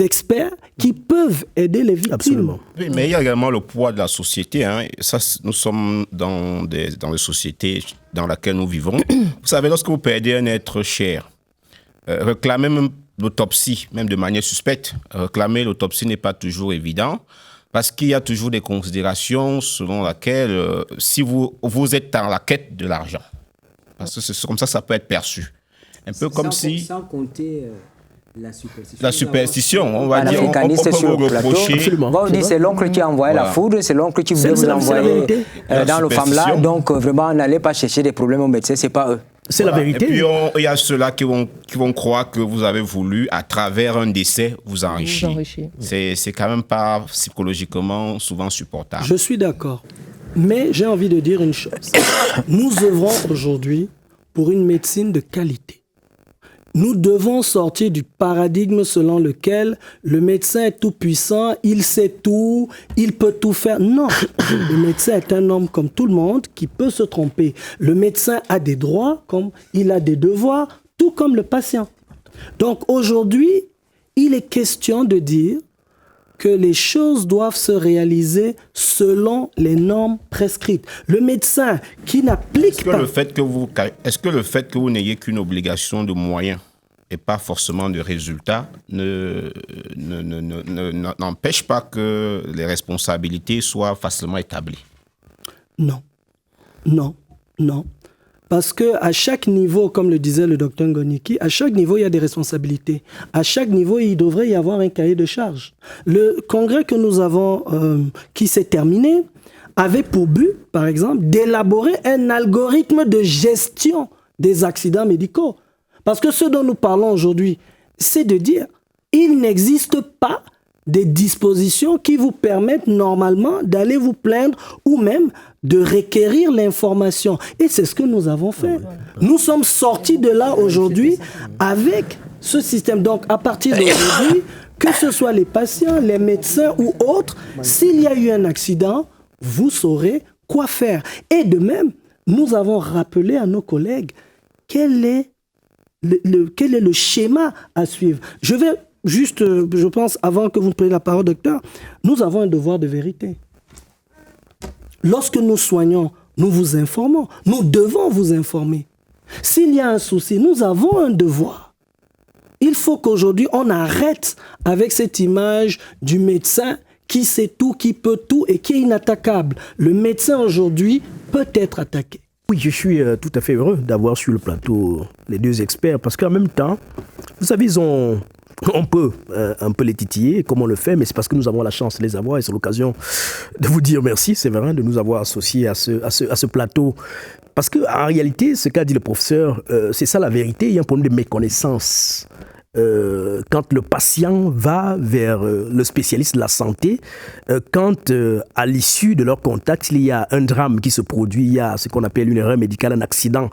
experts qui peuvent aider les victimes. Absolument. Oui, mais il y a également le poids de la société. Ça, nous sommes dans les sociétés dans laquelle nous vivons. Vous savez, lorsque vous perdez un être cher, réclamer même l'autopsie, même de manière suspecte, réclamer l'autopsie n'est pas toujours évident parce qu'il y a toujours des considérations selon lesquelles si vous êtes dans la quête de l'argent, parce que c'est comme ça peut être perçu. Un peu comme si... Sans compter... La superstition, on va dire, on peut sur vous reprocher. On va vous dire, c'est l'oncle qui a envoyé la foudre, c'est l'oncle qui voulait vous envoyer dans le FAMLA. Donc, vraiment, n'allez pas chercher des problèmes aux médecins, c'est pas eux. C'est la vérité. Et puis, il y a ceux-là qui vont croire que vous avez voulu, à travers un décès, vous enrichir. C'est quand même pas psychologiquement souvent supportable. Je suis d'accord. Mais j'ai envie de dire une chose. Nous œuvrons aujourd'hui pour une médecine de qualité. Nous devons sortir du paradigme selon lequel le médecin est tout puissant, il sait tout, il peut tout faire. Non, le médecin est un homme comme tout le monde qui peut se tromper. Le médecin a des droits comme il a des devoirs, tout comme le patient. Donc aujourd'hui, il est question de dire que les choses doivent se réaliser selon les normes prescrites. Le médecin qui n'applique pas... Est-ce que le fait que vous n'ayez qu'une obligation de moyens et pas forcément de résultats n'empêche pas que les responsabilités soient facilement établies? Non. Parce qu'à chaque niveau, comme le disait le docteur Ngoniki, à chaque niveau, il y a des responsabilités. À chaque niveau, il devrait y avoir un cahier de charges. Le congrès que nous avons, qui s'est terminé, avait pour but, par exemple, d'élaborer un algorithme de gestion des accidents médicaux. Parce que ce dont nous parlons aujourd'hui, c'est de dire, il n'existe pas des dispositions qui vous permettent normalement d'aller vous plaindre ou même de requérir l'information. Et c'est ce que nous avons fait. Nous sommes sortis de là aujourd'hui avec ce système. Donc, à partir d'aujourd'hui, que ce soit les patients, les médecins ou autres, s'il y a eu un accident, vous saurez quoi faire. Et de même, nous avons rappelé à nos collègues quel est le schéma à suivre. Je vais juste, je pense, avant que vous preniez la parole, docteur, nous avons un devoir de vérité. lorsque nous soignons, nous vous informons. Nous devons vous informer. S'il y a un souci, nous avons un devoir. Il faut qu'aujourd'hui, on arrête avec cette image du médecin qui sait tout, qui peut tout et qui est inattaquable. Le médecin aujourd'hui peut être attaqué. Oui, je suis tout à fait heureux d'avoir sur le plateau les deux experts parce qu'en même temps, vous savez, on peut un peu les titiller comme on le fait, mais c'est parce que nous avons la chance de les avoir et c'est l'occasion de vous dire merci, Séverin, de nous avoir associés à ce plateau. Parce qu'en réalité, ce qu'a dit le professeur, c'est ça la vérité, il y a un problème de méconnaissance. Quand le patient va vers le spécialiste de la santé, quand à l'issue de leur contact, il y a un drame qui se produit, il y a ce qu'on appelle une erreur médicale, un accident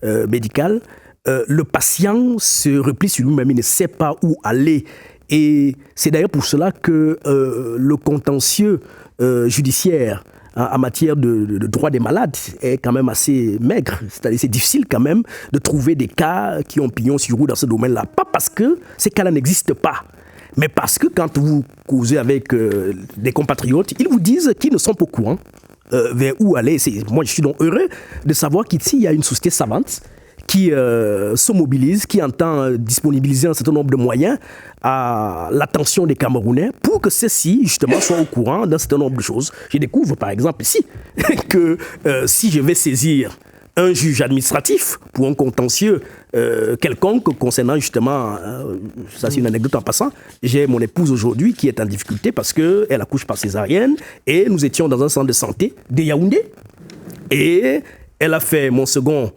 médical, le patient se replie sur lui-même, il ne sait pas où aller. Et c'est d'ailleurs pour cela que le contentieux judiciaire en matière de droit des malades est quand même assez maigre. C'est-à-dire c'est difficile quand même de trouver des cas qui ont pignon sur rue dans ce domaine-là. Pas parce que ces cas-là n'existent pas, mais parce que quand vous causez avec des compatriotes, ils vous disent qu'ils ne sont pas au courant vers où aller. Moi, je suis donc heureux de savoir qu'ici, il y a une société savante qui se mobilise, qui entend disponibiliser un certain nombre de moyens à l'attention des Camerounais pour que ceux-ci, justement, soient au courant d'un certain nombre de choses. Je découvre, par exemple, ici, que si je vais saisir un juge administratif pour un contentieux quelconque concernant, justement, ça c'est une anecdote en passant, j'ai mon épouse aujourd'hui qui est en difficulté parce qu'elle accouche par césarienne et nous étions dans un centre de santé de Yaoundé et elle a fait mon second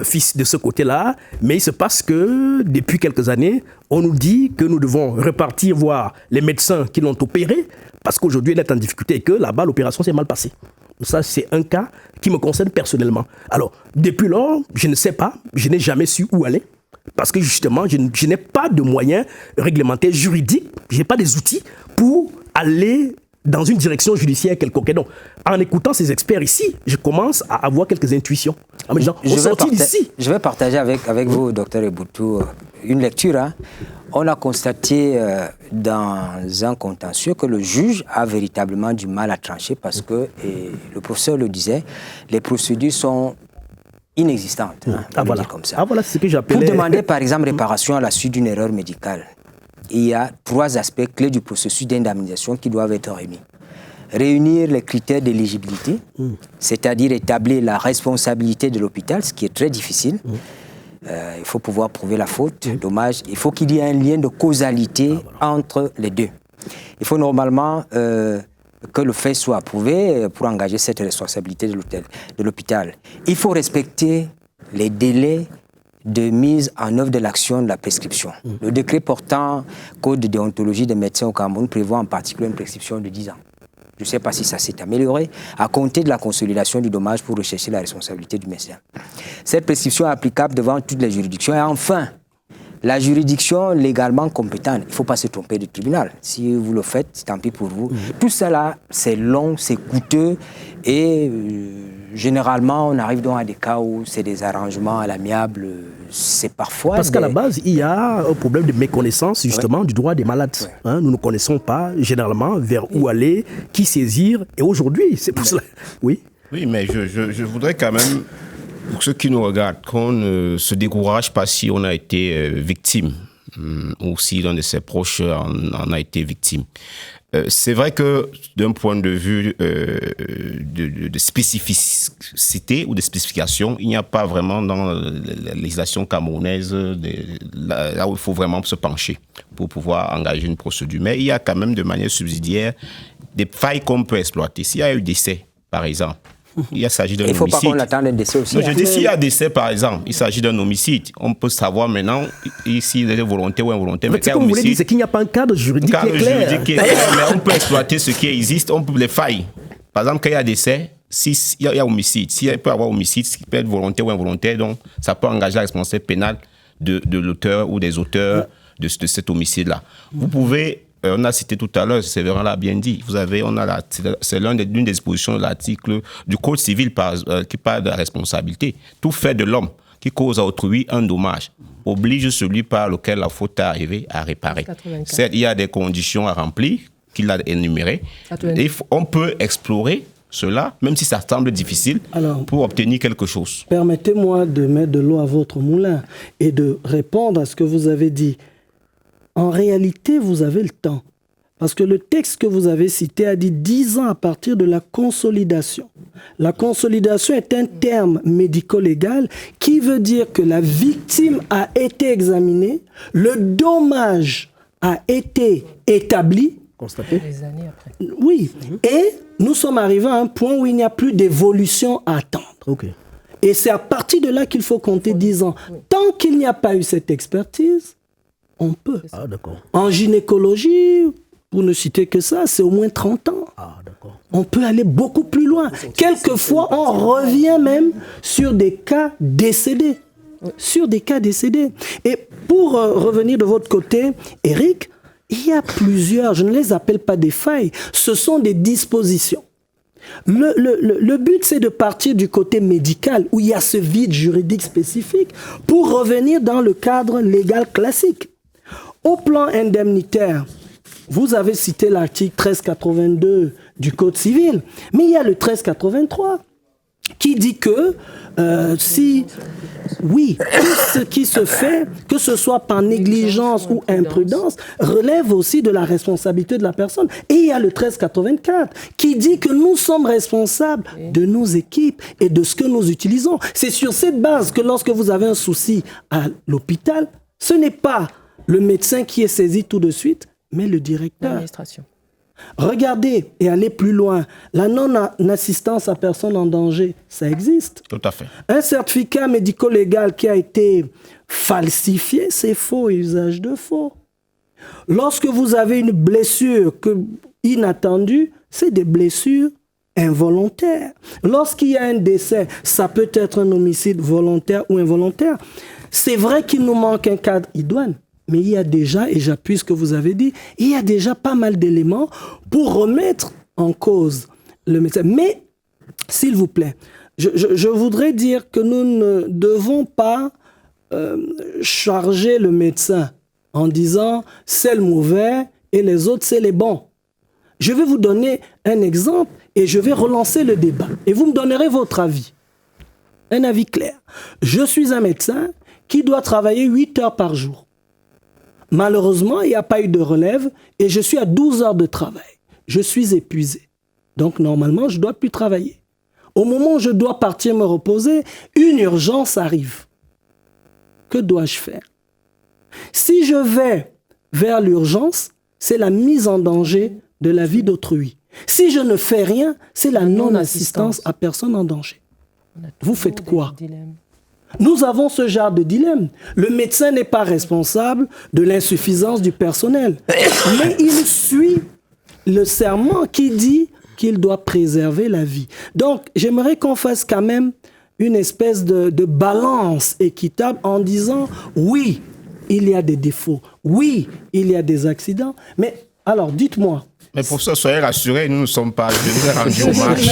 fils de ce côté-là, mais il se passe que depuis quelques années, on nous dit que nous devons repartir voir les médecins qui l'ont opéré parce qu'aujourd'hui elle est en difficulté et que là-bas l'opération s'est mal passée. Ça, c'est un cas qui me concerne personnellement. Alors, depuis lors, je ne sais pas, je n'ai jamais su où aller parce que justement, je n'ai pas de moyens réglementaires juridiques, je n'ai pas des outils pour aller dans une direction judiciaire quelconque. Donc, en écoutant ces experts ici, je commence à avoir quelques intuitions. En me disant, je vais partager avec vous, Dr Eboutou, une lecture. Hein. On a constaté dans un contentieux que le juge a véritablement du mal à trancher parce que, et le professeur le disait, les procédures sont inexistantes. Hein, voilà. Comme ça. Voilà ce que j'appelais... Pour demander, par exemple, réparation à la suite d'une erreur médicale, il y a 3 aspects clés du processus d'indemnisation qui doivent être réunis. Réunir les critères d'éligibilité, c'est-à-dire établir la responsabilité de l'hôpital, ce qui est très difficile. Il faut pouvoir prouver la faute, dommage. Il faut qu'il y ait un lien de causalité entre les deux. Il faut normalement que le fait soit approuvé pour engager cette responsabilité de l'hôpital. Il faut respecter les délais de mise en œuvre de l'action de la prescription. Le décret portant code de déontologie des médecins au Cameroun prévoit en particulier une prescription de 10 ans. Je ne sais pas si ça s'est amélioré, à compter de la consolidation du dommage pour rechercher la responsabilité du médecin. Cette prescription est applicable devant toutes les juridictions. Et enfin, la juridiction légalement compétente, il ne faut pas se tromper du tribunal. Si vous le faites, tant pis pour vous. Tout cela, c'est long, c'est coûteux et généralement, on arrive donc à des cas où c'est des arrangements à l'amiable. C'est parfois... Parce qu'à la base, il y a un problème de méconnaissance, justement, du droit des malades. Hein, nous ne connaissons pas, généralement, vers où aller, qui saisir. Et aujourd'hui, c'est pour cela... Oui, mais je voudrais quand même, pour ceux qui nous regardent, qu'on ne se décourage pas si on a été victime ou si l'un de ses proches en a été victime. C'est vrai que d'un point de vue de spécificité ou de spécification, il n'y a pas vraiment dans la législation camerounaise là où il faut vraiment se pencher pour pouvoir engager une procédure. Mais il y a quand même de manière subsidiaire des failles qu'on peut exploiter. S'il y a eu décès, par exemple, il s'agit d'un homicide. Il ne faut pas qu'on attende un décès aussi. Non, je dis s'il y a décès, par exemple, il s'agit d'un homicide. On peut savoir maintenant s'il est volontaire ou involontaire. Mais ce que vous voulez dire, c'est qu'il n'y a pas un cadre juridique qui est clair. Mais on peut exploiter ce qui existe, on peut les failles. Par exemple, quand il y a décès, s'il y a homicide, s'il peut y avoir homicide, ce qui peut être volontaire ou involontaire, donc ça peut engager la responsabilité pénale de l'auteur ou des auteurs de cet homicide-là. Vous pouvez... on a cité tout à l'heure, Séverin l'a bien dit, c'est l'une des dispositions de l'article du Code civil qui parle de la responsabilité. Tout fait de l'homme qui cause à autrui un dommage oblige celui par lequel la faute est arrivée à réparer. 84. Certes, il y a des conditions à remplir, qu'il a énumérées. Et on peut explorer cela, même si ça semble difficile, pour obtenir quelque chose. Permettez-moi de mettre de l'eau à votre moulin et de répondre à ce que vous avez dit. En réalité, vous avez le temps. Parce que le texte que vous avez cité a dit 10 ans à partir de la consolidation. La consolidation est un terme médico-légal qui veut dire que la victime a été examinée, le dommage a été établi. Constaté. Des années après. Oui. Et nous sommes arrivés à un point où il n'y a plus d'évolution à attendre. Okay. Et c'est à partir de là qu'il faut compter 10 ans. Tant qu'il n'y a pas eu cette expertise, on peut. Ah, d'accord. En gynécologie, pour ne citer que ça, c'est au moins 30 ans. Ah, d'accord. On peut aller beaucoup plus loin. Quelquefois, on revient même sur des cas décédés. Sur des cas décédés. Et pour revenir de votre côté, Eric, il y a plusieurs, je ne les appelle pas des failles, ce sont des dispositions. Le but, c'est de partir du côté médical, où il y a ce vide juridique spécifique, pour revenir dans le cadre légal classique. Au plan indemnitaire, vous avez cité l'article 1382 du Code civil, mais il y a le 1383 qui dit que tout ce qui se fait, que ce soit par négligence ou imprudence, relève aussi de la responsabilité de la personne. Et il y a le 1384 qui dit que nous sommes responsables de nos équipes et de ce que nous utilisons. C'est sur cette base que lorsque vous avez un souci à l'hôpital, ce n'est pas le médecin qui est saisi tout de suite, mais le directeur. L'administration. Regardez et allez plus loin. La non-assistance à personne en danger, ça existe. Tout à fait. Un certificat médico-légal qui a été falsifié, c'est faux et usage de faux. Lorsque vous avez une blessure inattendue, c'est des blessures involontaires. Lorsqu'il y a un décès, ça peut être un homicide volontaire ou involontaire. C'est vrai qu'il nous manque un cadre idoine. Mais il y a déjà, et j'appuie ce que vous avez dit, il y a déjà pas mal d'éléments pour remettre en cause le médecin. Mais, s'il vous plaît, je voudrais dire que nous ne devons pas charger le médecin en disant « c'est le mauvais et les autres, c'est les bons ». Je vais vous donner un exemple et je vais relancer le débat. Et vous me donnerez votre avis. Un avis clair. Je suis un médecin qui doit travailler 8 heures par jour. Malheureusement, il n'y a pas eu de relève et je suis à 12 heures de travail. Je suis épuisé. Donc, normalement, je ne dois plus travailler. Au moment où je dois partir me reposer, une urgence arrive. Que dois-je faire? Si je vais vers l'urgence, c'est la mise en danger de la vie d'autrui. Si je ne fais rien, c'est la non-assistance à personne en danger. Vous faites quoi? Nous avons ce genre de dilemme. Le médecin n'est pas responsable de l'insuffisance du personnel. Mais il suit le serment qui dit qu'il doit préserver la vie. Donc, j'aimerais qu'on fasse quand même une espèce de balance équitable en disant, oui, il y a des défauts. Oui, il y a des accidents. Mais alors, dites-moi. Mais pour ça, soyez rassurés, nous ne sommes pas. Je vous ai rendu hommage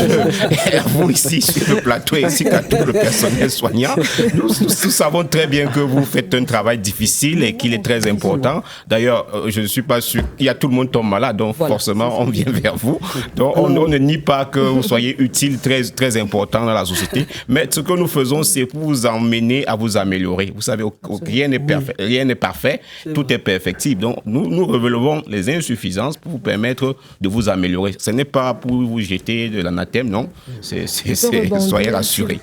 à vous ici sur le plateau ainsi qu'à tout le personnel soignant. Nous savons très bien que vous faites un travail difficile et qu'il est très important. D'ailleurs, je ne suis pas sûr. Il y a tout le monde tombe malade, donc forcément, on vient vers vous. Donc, on ne nie pas que vous soyez utile, très, très important dans la société. Mais ce que nous faisons, c'est pour vous emmener à vous améliorer. Vous savez, rien n'est parfait, tout est perfectible. Donc, nous relevons les insuffisances pour vous permettre de vous améliorer. Ce n'est pas pour vous jeter de l'anathème, non. Soyez rassurés.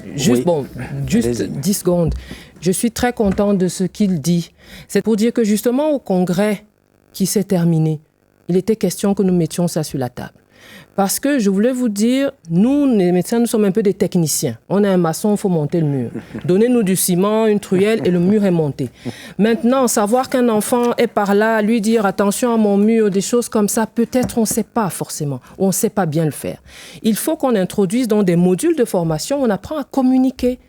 Juste 10 secondes. Je suis très contente de ce qu'il dit. C'est pour dire que justement au congrès qui s'est terminé, il était question que nous mettions ça sur la table. Parce que je voulais vous dire, nous, les médecins, nous sommes un peu des techniciens. On a un maçon, il faut monter le mur. Donnez-nous du ciment, une truelle et le mur est monté. Maintenant, savoir qu'un enfant est par là, lui dire attention à mon mur, des choses comme ça, peut-être on ne sait pas forcément, ou on ne sait pas bien le faire. Il faut qu'on introduise dans des modules de formation, on apprend à communiquer.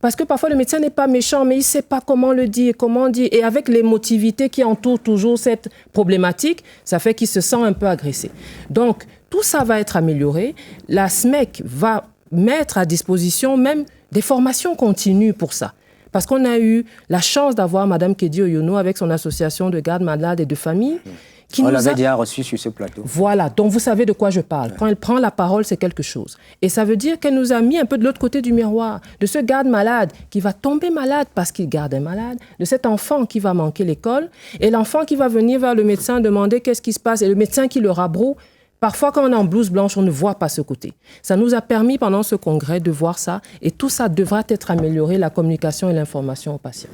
Parce que parfois, le médecin n'est pas méchant, mais il ne sait pas comment le dire, comment dire. Et avec l'émotivité qui entoure toujours cette problématique, ça fait qu'il se sent un peu agressé. Donc, tout ça va être amélioré. La SMEC va mettre à disposition même des formations continues pour ça. Parce qu'on a eu la chance d'avoir Mme Kedi Oyono avec son association de garde malade et de famille On l'avait déjà reçu sur ce plateau. Voilà, donc vous savez de quoi je parle. Quand elle prend la parole, c'est quelque chose. Et ça veut dire qu'elle nous a mis un peu de l'autre côté du miroir, de ce garde malade qui va tomber malade parce qu'il garde un malade, de cet enfant qui va manquer l'école, et l'enfant qui va venir vers le médecin demander qu'est-ce qui se passe, et le médecin qui le rabroue. Parfois, quand on est en blouse blanche, on ne voit pas ce côté. Ça nous a permis pendant ce congrès de voir ça, et tout ça devra être amélioré, la communication et l'information aux patients.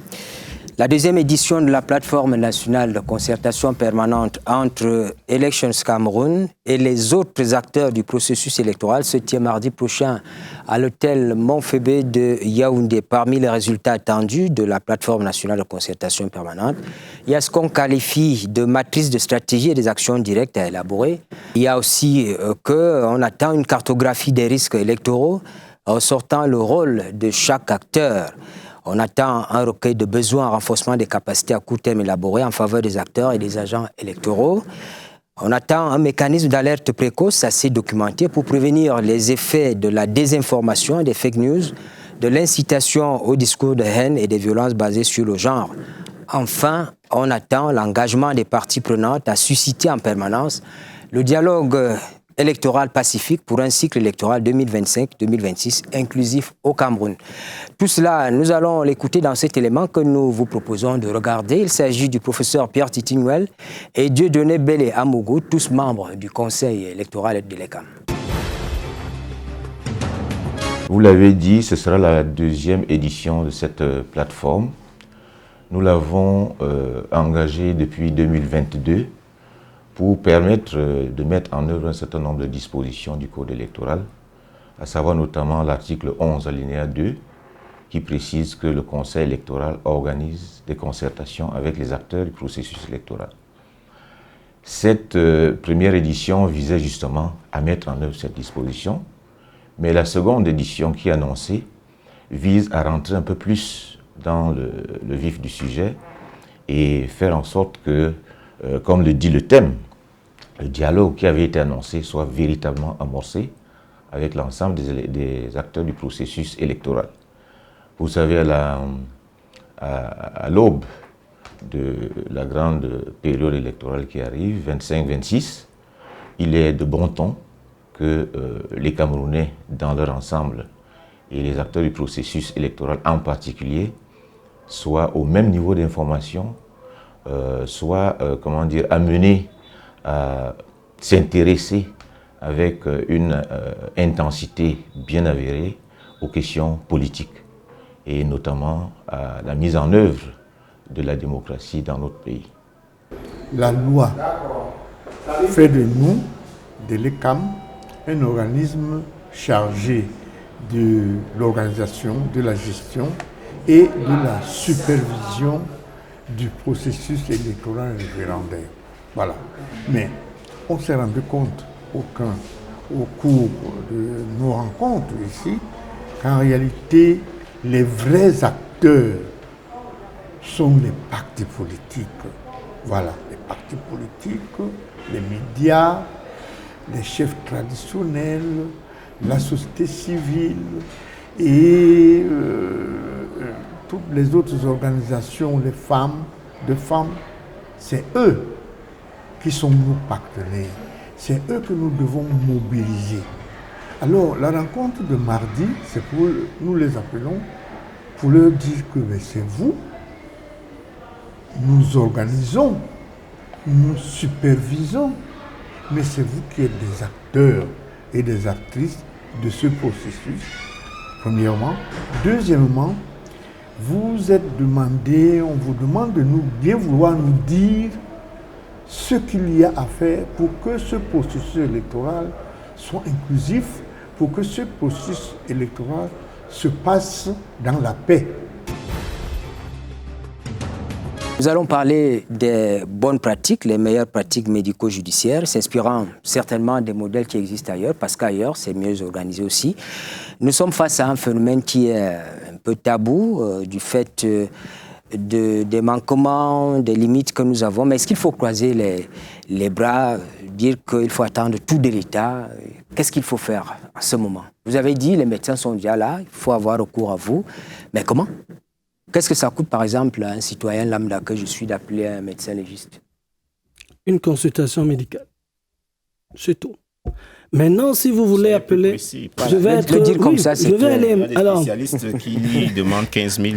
La deuxième édition de la plateforme nationale de concertation permanente entre Elections Cameroun et les autres acteurs du processus électoral se tient mardi prochain à l'hôtel Montfébé de Yaoundé. Parmi les résultats attendus de la plateforme nationale de concertation permanente, il y a ce qu'on qualifie de matrice de stratégie et des actions directes à élaborer. Il y a aussi qu'on attend une cartographie des risques électoraux en sortant le rôle de chaque acteur. On attend un recueil de besoins, un renforcement des capacités à court terme élaboré en faveur des acteurs et des agents électoraux. On attend un mécanisme d'alerte précoce assez documenté pour prévenir les effets de la désinformation, des fake news, de l'incitation au discours de haine et des violences basées sur le genre. Enfin, on attend l'engagement des parties prenantes à susciter en permanence le dialogue électoral pacifique pour un cycle électoral 2025-2026 inclusif au Cameroun. Tout cela, nous allons l'écouter dans cet élément que nous vous proposons de regarder. Il s'agit du professeur Pierre Titi-Nguel et Dieudonné Bélé Amougou, tous membres du Conseil électoral de l'ECAM. Vous l'avez dit, ce sera la deuxième édition de cette plateforme. Nous l'avons engagée depuis 2022 pour permettre de mettre en œuvre un certain nombre de dispositions du Code électoral, à savoir notamment l'article 11 alinéa 2, qui précise que le Conseil électoral organise des concertations avec les acteurs du processus électoral. Cette première édition visait justement à mettre en œuvre cette disposition, mais la seconde édition qui est annoncée vise à rentrer un peu plus dans le vif du sujet et faire en sorte que, comme le dit le thème, le dialogue qui avait été annoncé soit véritablement amorcé avec l'ensemble des acteurs du processus électoral. Vous savez, à l'aube de la grande période électorale qui arrive, 25-26, il est de bon ton que les Camerounais dans leur ensemble et les acteurs du processus électoral en particulier soient au même niveau d'information, soient amenés à s'intéresser avec une intensité bien avérée aux questions politiques et notamment à la mise en œuvre de la démocratie dans notre pays. La loi fait de nous, de l'ECAM, un organisme chargé de l'organisation, de la gestion et de la supervision du processus électoral référendaire. Voilà. Mais on s'est rendu compte au cours de nos rencontres ici qu'en réalité, les vrais acteurs sont les partis politiques. Voilà, les partis politiques, les médias, les chefs traditionnels, la société civile et toutes les autres organisations, les femmes, c'est eux qui sont nos partenaires. C'est eux que nous devons mobiliser. Alors, la rencontre de mardi, c'est pour, nous les appelons, pour leur dire que c'est vous, nous organisons, nous supervisons, mais c'est vous qui êtes des acteurs et des actrices de ce processus, premièrement. Deuxièmement, vous êtes demandé, on vous demande de nous bien vouloir nous dire ce qu'il y a à faire pour que ce processus électoral soit inclusif, pour que ce processus électoral se passe dans la paix. Nous allons parler des bonnes pratiques, les meilleures pratiques médico-judiciaires, s'inspirant certainement des modèles qui existent ailleurs, parce qu'ailleurs, c'est mieux organisé aussi. Nous sommes face à un phénomène qui est un peu tabou, du fait des manquements, des limites que nous avons. Mais est-ce qu'il faut croiser les bras, dire qu'il faut attendre tout de l'État? Qu'est-ce qu'il faut faire à ce moment? Vous avez dit, les médecins sont déjà là, il faut avoir recours à vous. Mais comment? Qu'est-ce que ça coûte, par exemple, à un citoyen lambda que je suis d'appeler un médecin légiste? une consultation médicale. C'est tout. Maintenant, si vous voulez appeler... Je vais être... dire comme ça, c'est je vais aller... Il y a des spécialistes qui demandent 15 000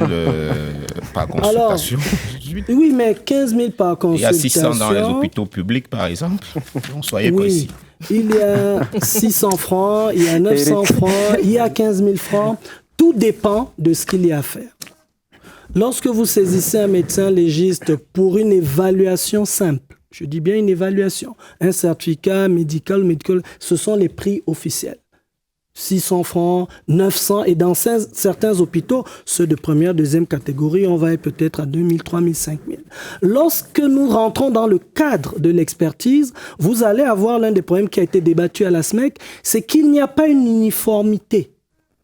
par consultation. Alors, oui, mais 15 000 par consultation... Il y a 600 dans les hôpitaux publics, par exemple. Soyez précis. Il y a 600 francs, il y a 900 francs, il y a 15 000 francs. Tout dépend de ce qu'il y a à faire. Lorsque vous saisissez un médecin légiste pour une évaluation simple, je dis bien une évaluation, un certificat médical, ce sont les prix officiels. 600 francs, 900, et dans certains hôpitaux, ceux de première, deuxième catégorie, on va être peut-être à 2 000, 3 000, 5 000. Lorsque nous rentrons dans le cadre de l'expertise, vous allez avoir l'un des problèmes qui a été débattu à la SMEC, c'est qu'il n'y a pas une uniformité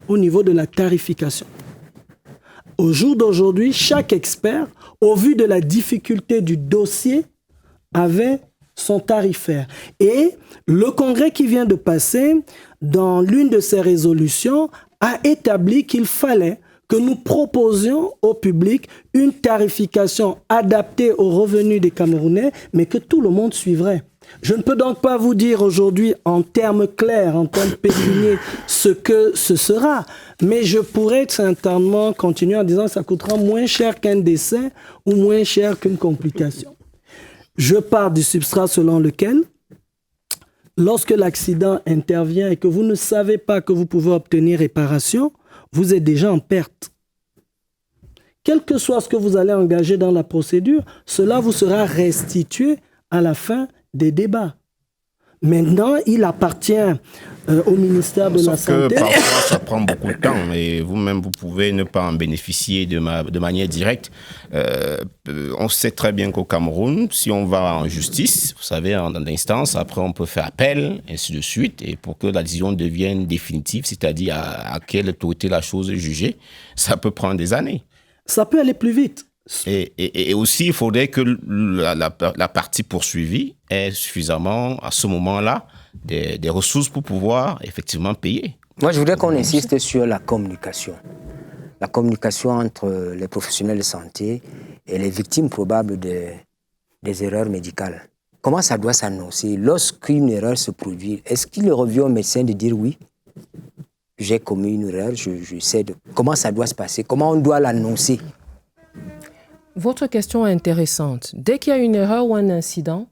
au niveau de la tarification. Au jour d'aujourd'hui, chaque expert, au vu de la difficulté du dossier, avait son tarifaire. Et le congrès qui vient de passer, dans l'une de ses résolutions, a établi qu'il fallait que nous proposions au public une tarification adaptée aux revenus des Camerounais, mais que tout le monde suivrait. Je ne peux donc pas vous dire aujourd'hui en termes clairs, en termes pécuniaires, ce que ce sera, mais je pourrais certainement continuer en disant que ça coûtera moins cher qu'un décès ou moins cher qu'une complication. Je pars du substrat selon lequel, lorsque l'accident intervient et que vous ne savez pas que vous pouvez obtenir réparation, vous êtes déjà en perte. Quel que soit ce que vous allez engager dans la procédure, cela vous sera restitué à la fin des débats. Maintenant, il appartient au ministère de la Santé. Parfois, ça prend beaucoup de temps et vous-même, vous pouvez ne pas en bénéficier de manière directe. On sait très bien qu'au Cameroun, si on va en justice, vous savez, en instance, après on peut faire appel, ainsi de suite, et pour que la décision devienne définitive, c'est-à-dire à quelle autorité la chose est jugée, ça peut prendre des années. Ça peut aller plus vite. Et aussi, il faudrait que la partie poursuivie ait suffisamment, à ce moment-là, des ressources pour pouvoir effectivement payer. Moi, je voudrais qu'on insiste sur la communication. La communication entre les professionnels de santé et les victimes probables des erreurs médicales. Comment ça doit s'annoncer? Lorsqu'une erreur se produit, est-ce qu'il revient au médecin de dire oui, j'ai commis une erreur, je sais comment ça doit se passer, comment on doit l'annoncer? Votre question est intéressante. Dès qu'il y a une erreur ou un incident,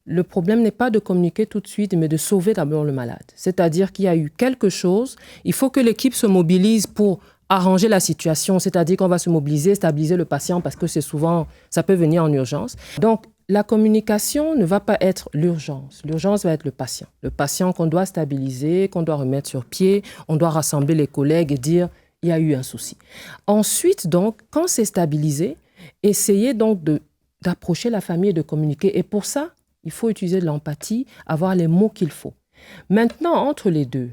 le problème n'est pas de communiquer tout de suite, mais de sauver d'abord le malade. C'est-à-dire qu'il y a eu quelque chose, il faut que l'équipe se mobilise pour arranger la situation, c'est-à-dire qu'on va se mobiliser, stabiliser le patient parce que c'est souvent, ça peut venir en urgence. Donc, la communication ne va pas être l'urgence. L'urgence va être le patient. Le patient qu'on doit stabiliser, qu'on doit remettre sur pied, on doit rassembler les collègues et dire il y a eu un souci. Ensuite, donc, quand c'est stabilisé, essayez donc d'approcher la famille et de communiquer. Et pour ça, il faut utiliser de l'empathie, avoir les mots qu'il faut. Maintenant, entre les deux,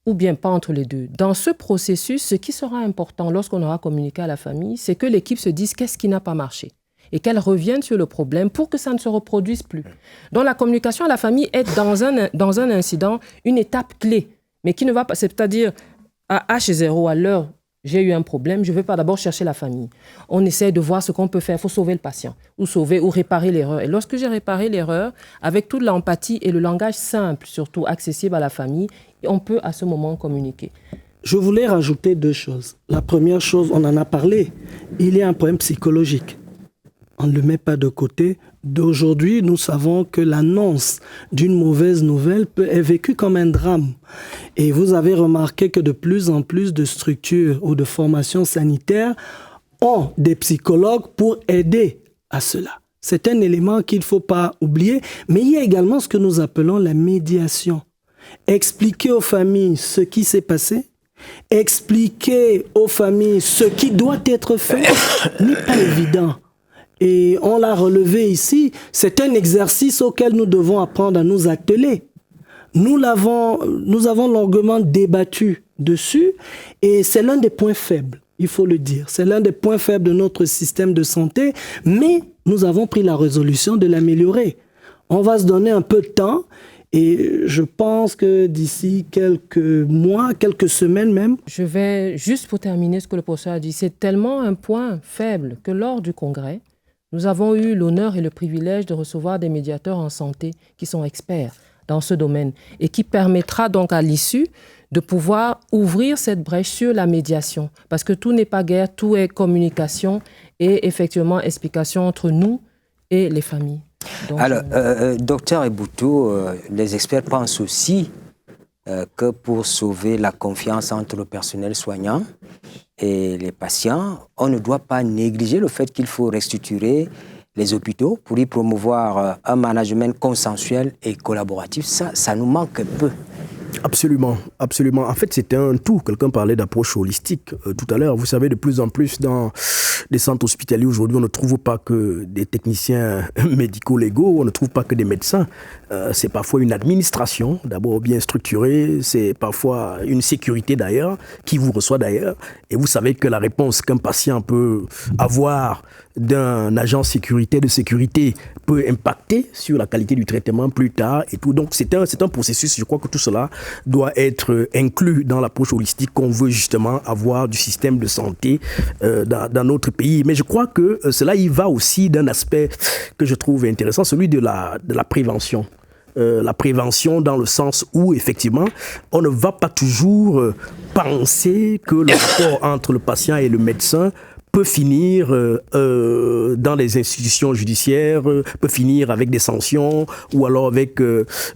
ou bien pas entre les deux, dans ce processus, ce qui sera important lorsqu'on aura communiqué à la famille, c'est que l'équipe se dise qu'est-ce qui n'a pas marché et qu'elle revienne sur le problème pour que ça ne se reproduise plus. Donc la communication à la famille est dans un incident une étape clé, mais qui ne va pas, c'est-à-dire à H0, à l'heure, j'ai eu un problème, je ne vais pas d'abord chercher la famille. On essaie de voir ce qu'on peut faire. Il faut sauver le patient ou réparer l'erreur. Et lorsque j'ai réparé l'erreur, avec toute l'empathie et le langage simple, surtout accessible à la famille, on peut à ce moment communiquer. Je voulais rajouter 2 choses. La première chose, on en a parlé, il y a un problème psychologique. On ne le met pas de côté. D'aujourd'hui, nous savons que l'annonce d'une mauvaise nouvelle est vécue comme un drame. Et vous avez remarqué que de plus en plus de structures ou de formations sanitaires ont des psychologues pour aider à cela. C'est un élément qu'il ne faut pas oublier. Mais il y a également ce que nous appelons la médiation. Expliquer aux familles ce qui s'est passé, expliquer aux familles ce qui doit être fait n'est pas évident. Et on l'a relevé ici, c'est un exercice auquel nous devons apprendre à nous atteler. Nous avons longuement débattu dessus et c'est l'un des points faibles, il faut le dire. C'est l'un des points faibles de notre système de santé, mais nous avons pris la résolution de l'améliorer. On va se donner un peu de temps et je pense que d'ici quelques mois, quelques semaines même... Je vais juste pour terminer ce que le professeur a dit, c'est tellement un point faible que lors du congrès, Nous avons eu l'honneur et le privilège de recevoir des médiateurs en santé qui sont experts dans ce domaine et qui permettra donc à l'issue de pouvoir ouvrir cette brèche sur la médiation. Parce que tout n'est pas guerre, tout est communication et effectivement explication entre nous et les familles. Donc, alors, docteur Eboutou, les experts pensent aussi que pour sauver la confiance entre le personnel soignant et les patients, on ne doit pas négliger le fait qu'il faut restructurer les hôpitaux pour y promouvoir un management consensuel et collaboratif. Ça nous manque un peu. Absolument, absolument. En fait, c'était un tout. Quelqu'un parlait d'approche holistique tout à l'heure. Vous savez, de plus en plus dans les centres hospitaliers aujourd'hui, on ne trouve pas que des techniciens médico-légaux, on ne trouve pas que des médecins. C'est parfois une administration, d'abord bien structurée, c'est parfois une sécurité d'ailleurs, qui vous reçoit d'ailleurs. Et vous savez que la réponse qu'un patient peut avoir d'un agent de sécurité peut impacter sur la qualité du traitement plus tard et tout. Donc c'est un processus, je crois que tout cela doit être inclus dans l'approche holistique qu'on veut justement avoir du système de santé dans notre pays. Mais je crois que cela y va aussi d'un aspect que je trouve intéressant, celui de la prévention. La prévention dans le sens où, effectivement, on ne va pas toujours penser que le rapport entre le patient et le médecin peut finir dans les institutions judiciaires, peut finir avec des sanctions ou alors avec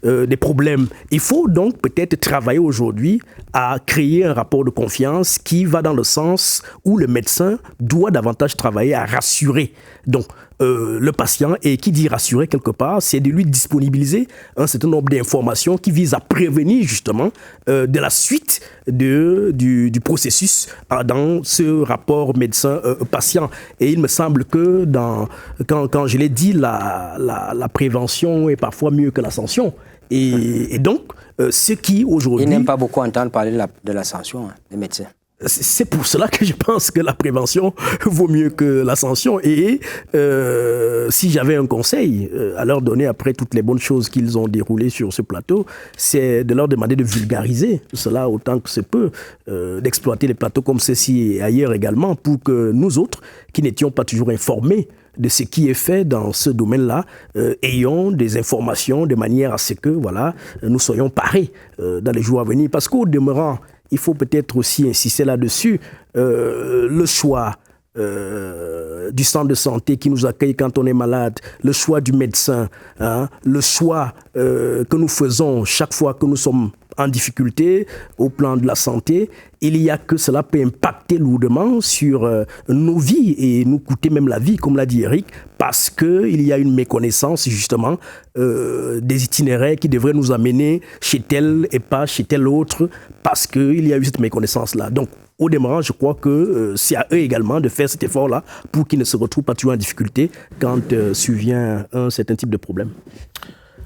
des problèmes. Il faut donc peut-être travailler aujourd'hui à créer un rapport de confiance qui va dans le sens où le médecin doit davantage travailler à rassurer donc le patient, et qui dit rassurer quelque part, c'est de lui disponibiliser un certain nombre d'informations qui visent à prévenir justement de la suite du processus dans ce rapport médecin-patient. Et il me semble que quand je l'ai dit, la prévention est parfois mieux que la sanction. Et donc, ce qui aujourd'hui... Ils n'aiment pas beaucoup entendre parler de la sanction, les médecins. C'est pour cela que je pense que la prévention vaut mieux que la sanction. Et si j'avais un conseil à leur donner après toutes les bonnes choses qu'ils ont déroulées sur ce plateau, c'est de leur demander de vulgariser cela autant que se peut, d'exploiter les plateaux comme ceci et ailleurs également, pour que nous autres, qui n'étions pas toujours informés de ce qui est fait dans ce domaine-là, ayons des informations de manière à ce que voilà, nous soyons parés dans les jours à venir. Parce qu'au demeurant, il faut peut-être aussi insister là-dessus, le choix du centre de santé qui nous accueille quand on est malade, le choix du médecin, le choix que nous faisons chaque fois que nous sommes en difficulté au plan de la santé, il y a que cela peut impacter lourdement sur nos vies et nous coûter même la vie, comme l'a dit Eric, parce qu'il y a une méconnaissance justement des itinéraires qui devraient nous amener chez tel et pas chez tel autre, parce qu'il y a eu cette méconnaissance-là. Donc, au demeurant, je crois que c'est à eux également de faire cet effort-là pour qu'ils ne se retrouvent pas toujours en difficulté quand survient un certain type de problème.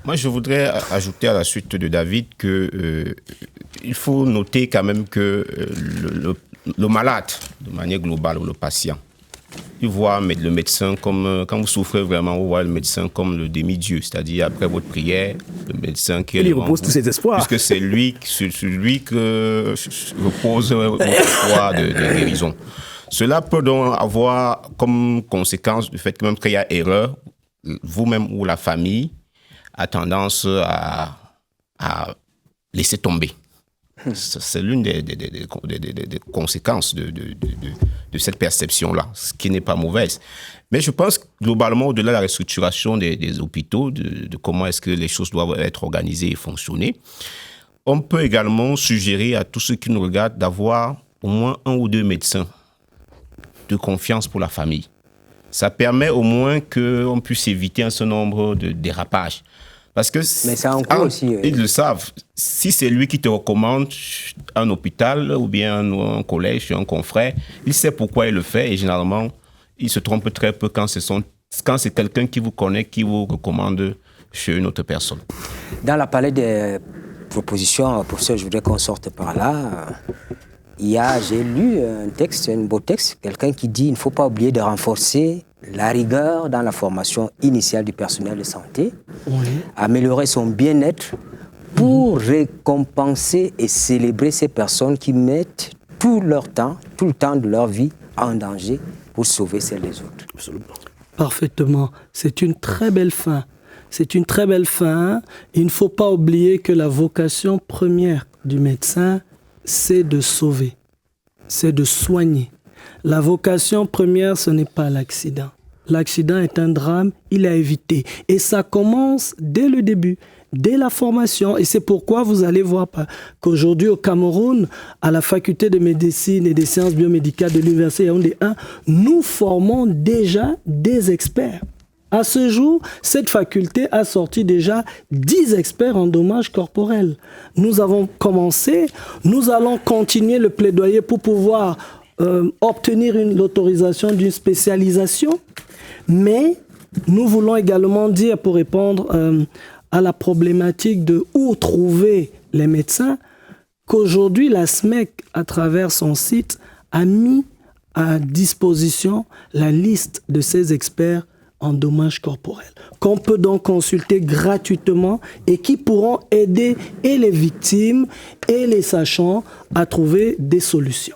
Moi, je voudrais ajouter à la suite de David que il faut noter quand même que le malade, de manière globale, ou le patient, il voit le médecin comme, quand vous souffrez vraiment, vous voyez le médecin comme le demi-dieu, c'est-à-dire après votre prière, le médecin qui il repose tous ses espoirs. Puisque c'est sur lui que repose votre foi de guérison. Cela peut donc avoir comme conséquence du fait que même qu'il y a erreur, vous-même ou la famille a tendance à laisser tomber. C'est l'une des conséquences de cette perception-là, ce qui n'est pas mauvaise. Mais je pense globalement, au-delà de la restructuration des hôpitaux, de comment est-ce que les choses doivent être organisées et fonctionner, on peut également suggérer à tous ceux qui nous regardent d'avoir au moins 1 ou 2 médecins de confiance pour la famille. Ça permet au moins qu'on puisse éviter un certain nombre de dérapages. Parce que mais c'est en cours aussi. Ils le savent. Si c'est lui qui te recommande un hôpital ou bien un collège, un confrère, il sait pourquoi il le fait et généralement, il se trompe très peu quand c'est quelqu'un qui vous connaît, qui vous recommande chez une autre personne. Dans la palette des propositions, professeur, je voudrais qu'on sorte par là. J'ai lu un texte, un beau texte, quelqu'un qui dit qu'il ne faut pas oublier de renforcer la rigueur dans la formation initiale du personnel de santé, améliorer son bien-être pour récompenser et célébrer ces personnes qui mettent tout le temps de leur vie en danger pour sauver celle des autres. Absolument. parfaitement. C'est une très belle fin. C'est une très belle fin. Il ne faut pas oublier que la vocation première du médecin, c'est de sauver, c'est de soigner. La vocation première, ce n'est pas l'accident. L'accident est un drame, il est à éviter. Et ça commence dès le début, dès la formation. Et c'est pourquoi vous allez voir qu'aujourd'hui au Cameroun, à la faculté de médecine et des sciences biomédicales de l'Université Yaoundé 1, nous formons déjà des experts. À ce jour, cette faculté a sorti déjà 10 experts en dommages corporels. Nous avons commencé, nous allons continuer le plaidoyer pour pouvoir obtenir l'autorisation d'une spécialisation, mais nous voulons également dire, pour répondre à la problématique de où trouver les médecins, qu'aujourd'hui la SMEC, à travers son site, a mis à disposition la liste de ces experts en dommages corporels, qu'on peut donc consulter gratuitement et qui pourront aider et les victimes et les sachants à trouver des solutions.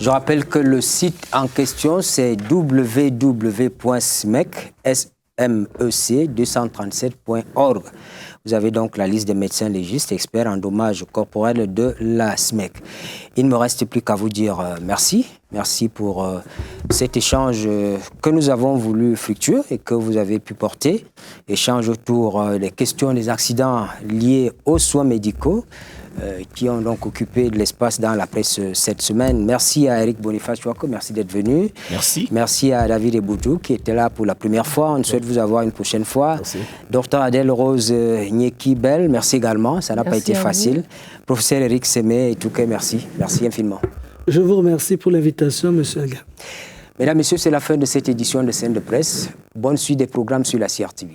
Je rappelle que le site en question, c'est www.smec237.org. Vous avez donc la liste des médecins légistes, experts en dommages corporels de la SMEC. Il ne me reste plus qu'à vous dire merci. Merci pour cet échange que nous avons voulu fructueux et que vous avez pu porter. Échange autour des questions des accidents liés aux soins médicaux qui ont donc occupé de l'espace dans la presse cette semaine. Merci à Eric Boniface Chouako, merci d'être venu. Merci. Merci à David Eboutou qui était là pour la première fois. On souhaite vous avoir une prochaine fois. Merci. Dr Adèle Rose Nyeki Bell, merci également. Ça n'a pas été facile. Professeur Eric Sémé et Touké, merci. Merci infiniment. Je vous remercie pour l'invitation, M. Aga. Mesdames, Messieurs, c'est la fin de cette édition de Scène de Presse. Bonne suite des programmes sur la CRTV.